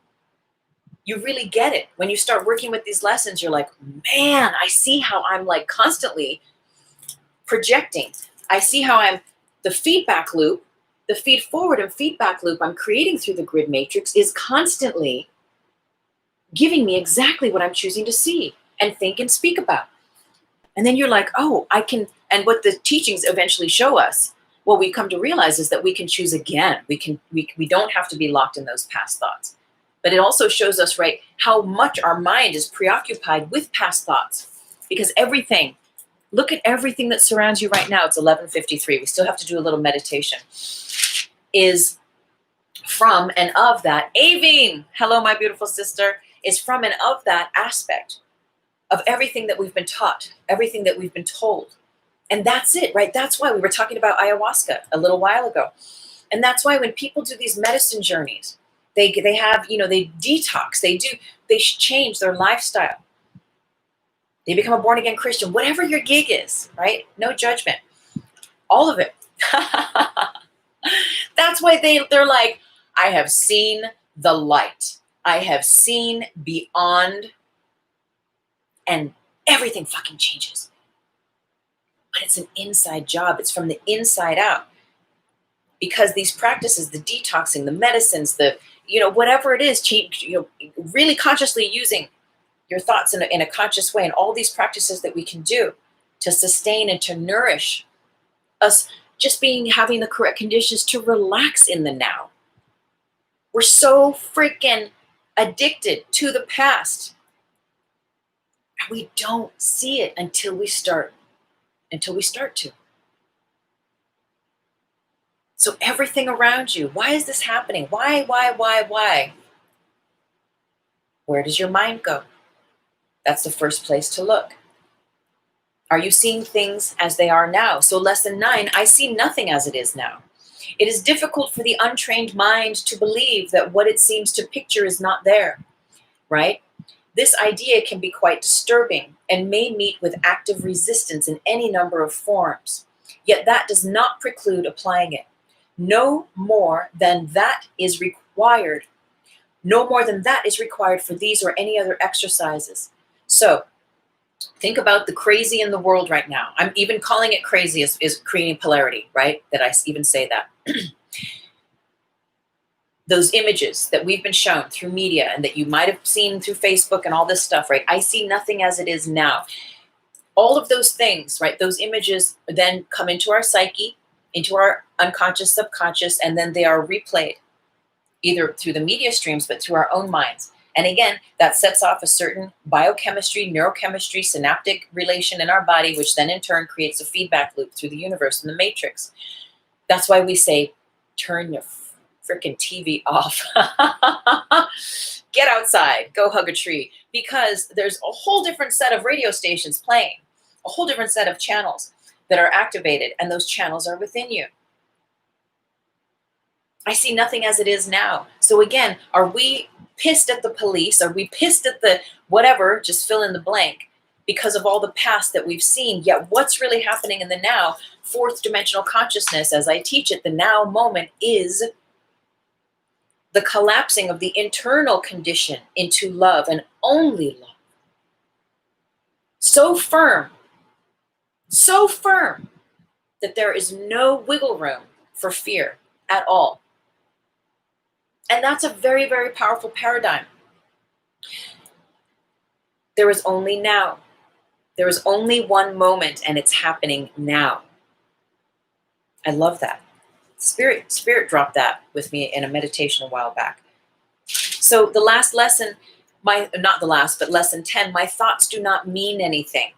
you really get it. When you start working with these lessons, you're like, man, I see how I'm like constantly projecting. I see how I'm the feedback loop, the feed forward and feedback loop I'm creating through the grid matrix is constantly giving me exactly what I'm choosing to see and think and speak about. And then you're like, oh, I can, and what the teachings eventually show us, what we come to realize is that we can choose again. We don't have to be locked in those past thoughts. But it also shows us, right, how much our mind is preoccupied with past thoughts. Because everything, look at everything that surrounds you right now. It's 11:53. We still have to do a little meditation. Is from and of that. Avine, hello, my beautiful sister, is from and of that aspect of everything that we've been taught, everything that we've been told. And that's it, right? That's why we were talking about ayahuasca a little while ago. And that's why when people do these medicine journeys, they have, they detox, they change their lifestyle. They become a born again Christian, whatever your gig is, right? No judgment. All of it. That's why they're like, I have seen the light. I have seen beyond, and everything fucking changes. But it's an inside job. It's from the inside out. Because these practices, the detoxing, the medicines, whatever it is, really consciously using your thoughts in a conscious way, and all these practices that we can do to sustain and to nourish us, just having the correct conditions to relax in the now. We're so freaking addicted to the past. And we don't see it until we start to. So everything around you, why is this happening? Why? Where does your mind go? That's the first place to look. Are you seeing things as they are now? So lesson 9, I see nothing as it is now. It is difficult for the untrained mind to believe that what it seems to picture is not there, right? This idea can be quite disturbing and may meet with active resistance in any number of forms. Yet that does not preclude applying it. No more than that is required. No more than that is required for these or any other exercises. So think about the crazy in the world right now. I'm even calling it crazy is creating polarity, right? That I even say that. Those images that we've been shown through media and that you might have seen through Facebook and all this stuff, right? I see nothing as it is now. All of those things, right? Those images then come into our psyche, into our unconscious, subconscious, and then they are replayed either through the media streams, but through our own minds. And again, that sets off a certain biochemistry, neurochemistry, synaptic relation in our body, which then in turn creates a feedback loop through the universe and the matrix. That's why we say, turn your freaking TV off. Get outside, go hug a tree, because there's a whole different set of radio stations playing, a whole different set of channels that are activated, and those channels are within you. I see nothing as it is now. So again, are we pissed at the police? Are we pissed at the whatever, just fill in the blank, because of all the past that we've seen? Yet what's really happening in the now? Fourth dimensional consciousness, as I teach it, the now moment is the collapsing of the internal condition into love and only love. So firm that there is no wiggle room for fear at all. And that's a very, very powerful paradigm. There is only now. There is only one moment, and it's happening now. I love that. Spirit dropped that with me in a meditation a while back. So the last lesson, not the last, but lesson 10, my thoughts do not mean anything.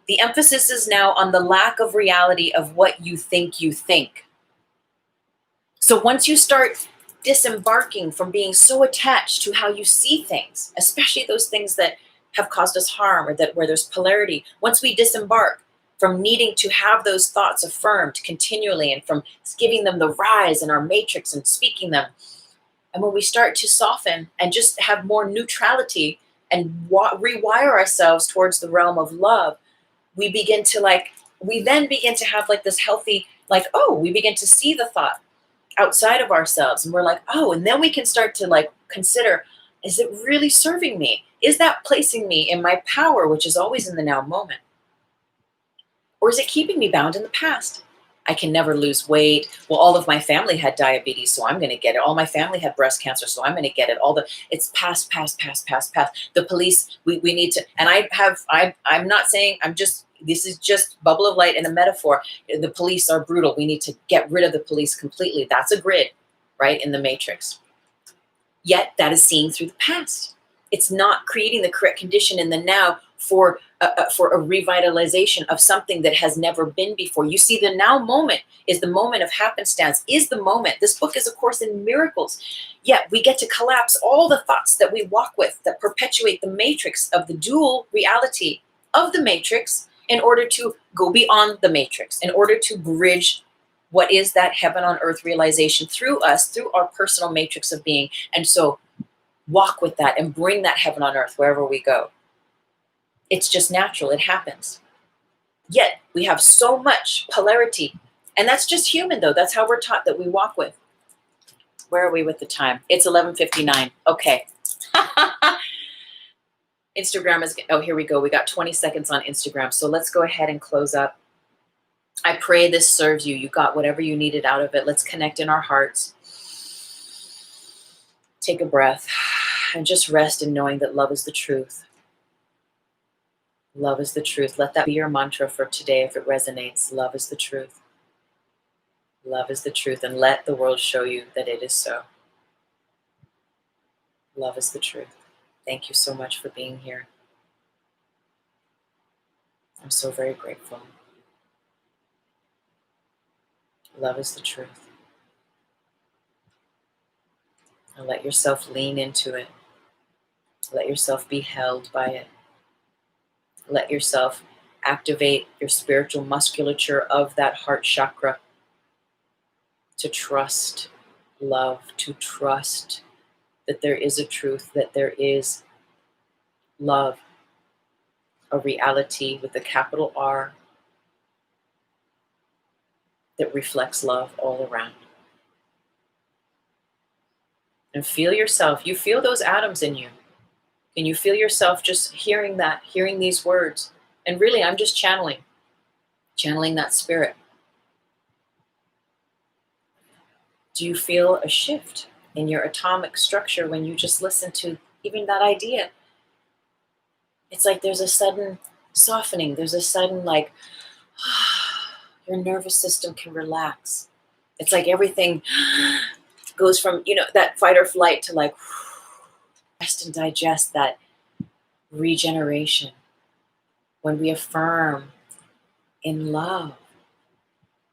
The emphasis is now on the lack of reality of what you think you think. So once you start disembarking from being so attached to how you see things, especially those things that have caused us harm or where there's polarity, once we disembark from needing to have those thoughts affirmed continually and from giving them the rise in our matrix and speaking them, and when we start to soften and just have more neutrality and rewire ourselves towards the realm of love, we then begin to have this healthy, we begin to see the thought outside of ourselves, and we're like, and then we can start to consider, is it really serving me? Is that placing me in my power, which is always in the now moment? Or is it keeping me bound in the past? I can never lose weight. Well, all of my family had diabetes, so I'm going to get it. All my family had breast cancer, so I'm going to get it. It's past. The police, we need to, and I'm not saying, this is just bubble of light and a metaphor. The police are brutal. We need to get rid of the police completely. That's a grid, right, in the matrix. Yet that is seeing through the past. It's not creating the correct condition in the now for a revitalization of something that has never been before. You see, the now moment is the moment of happenstance, is the moment. This book is A Course in Miracles. Yet we get to collapse all the thoughts that we walk with that perpetuate the matrix of the dual reality of the matrix in order to go beyond the matrix, in order to bridge what is that heaven on earth realization through us, through our personal matrix of being. And so walk with that and bring that heaven on earth wherever we go. It's just natural. It happens. Yet we have so much polarity. And that's just human, though. That's how we're taught that we walk with. Where are we with the time? It's 11:59. Okay. Instagram is, oh, here we go. We got 20 seconds on Instagram. So let's go ahead and close up. I pray this serves you. You got whatever you needed out of it. Let's connect in our hearts. Take a breath and just rest in knowing that love is the truth. Love is the truth. Let that be your mantra for today if it resonates. Love is the truth. Love is the truth. And let the world show you that it is so. Love is the truth. Thank you so much for being here. I'm so very grateful. Love is the truth. And let yourself lean into it. Let yourself be held by it. Let yourself activate your spiritual musculature of that heart chakra to trust love, to trust that there is a truth, that there is love, a reality with a capital R that reflects love all around. And feel yourself, you feel those atoms in you. Can you feel yourself just hearing that, hearing these words? And really, I'm just channeling that spirit. Do you feel a shift in your atomic structure when you just listen to even that idea? It's like there's a sudden softening. There's a sudden like, your nervous system can relax. It's like everything goes from, that fight or flight to like, rest and digest, that regeneration. When we affirm in love,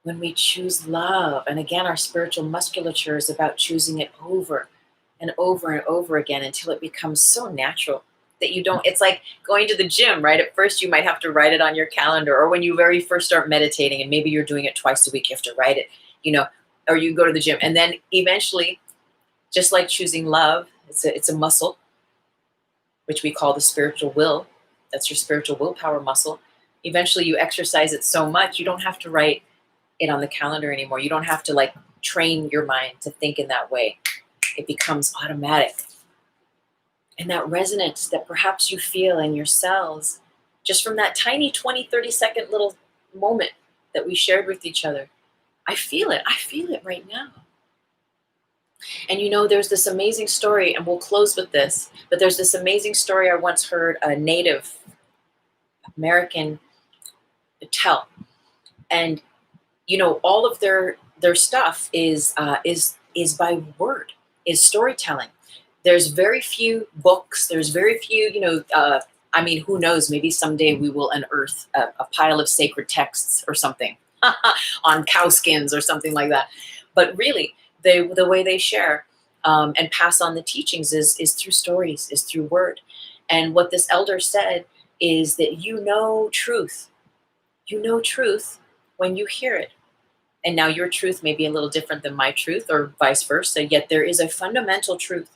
when we choose love, and again, our spiritual musculature is about choosing it over and over and over again until it becomes so natural that you don't, it's like going to the gym, right? At first, you might have to write it on your calendar, or when you very first start meditating and maybe you're doing it twice a week, you have to write it, or you go to the gym. And then eventually, just like choosing love, it's a muscle, which we call the spiritual will. That's your spiritual willpower muscle. Eventually you exercise it so much, you don't have to write it on the calendar anymore. You don't have to like train your mind to think in that way. It becomes automatic. And that resonance that perhaps you feel in your cells, just from that tiny 20, 30-second little moment that we shared with each other, I feel it right now. And there's this amazing story, and we'll close with this, but there's this amazing story I once heard a Native American tell. And, all of their stuff is by word, is storytelling. There's very few books. There's very few, who knows, maybe someday we will unearth a pile of sacred texts or something on cow skins or something like that. But really, the way they share and pass on the teachings is through stories, is through word. And what this elder said is that truth. You know truth when you hear it. And now your truth may be a little different than my truth or vice versa, yet there is a fundamental truth.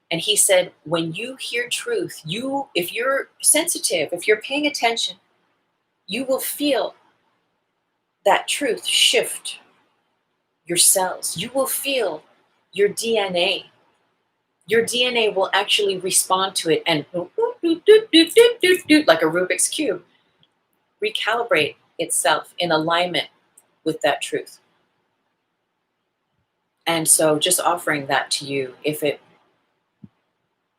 And he said, when you hear truth, if you're sensitive, if you're paying attention, you will feel that truth shift your cells. You will feel your DNA. Your DNA will actually respond to it and like a Rubik's Cube, recalibrate itself in alignment with that truth. And so just offering that to you, if it,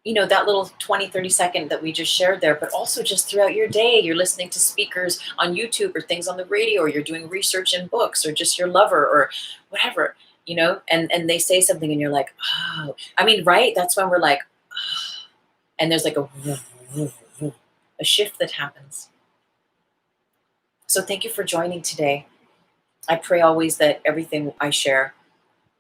that little 20, 30 second that we just shared there, but also just throughout your day, you're listening to speakers on YouTube or things on the radio, or you're doing research in books, or just your lover or whatever, and they say something and you're like, oh, right? That's when we're like, oh. and there's like a shift that happens. So thank you for joining today. I pray always that everything I share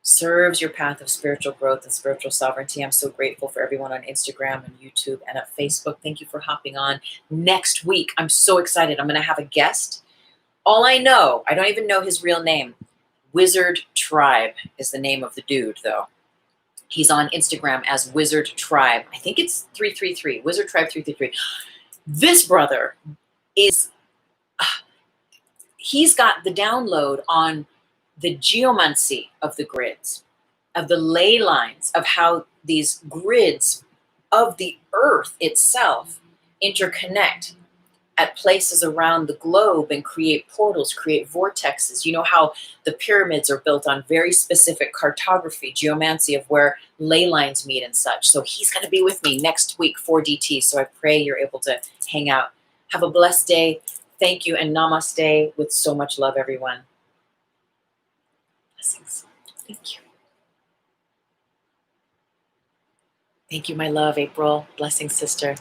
serves your path of spiritual growth and spiritual sovereignty. I'm so grateful for everyone on Instagram and YouTube and at Facebook. Thank you for hopping on. Next week, I'm so excited. I'm going to have a guest. All I know, I don't even know his real name. Wizard Tribe is the name of the dude, though. He's on Instagram as Wizard Tribe. I think it's 333, Wizard Tribe 333. This brother is, he's got the download on the geomancy of the grids, of the ley lines, of how these grids of the earth itself interconnect at places around the globe and create portals, create vortexes. You know how the pyramids are built on very specific cartography, geomancy of where ley lines meet and such. So he's going to be with me next week for DT. So I pray you're able to hang out. Have a blessed day. Thank you and namaste with so much love, everyone. Blessings. Thank you. Thank you, my love, April. Blessings, sister.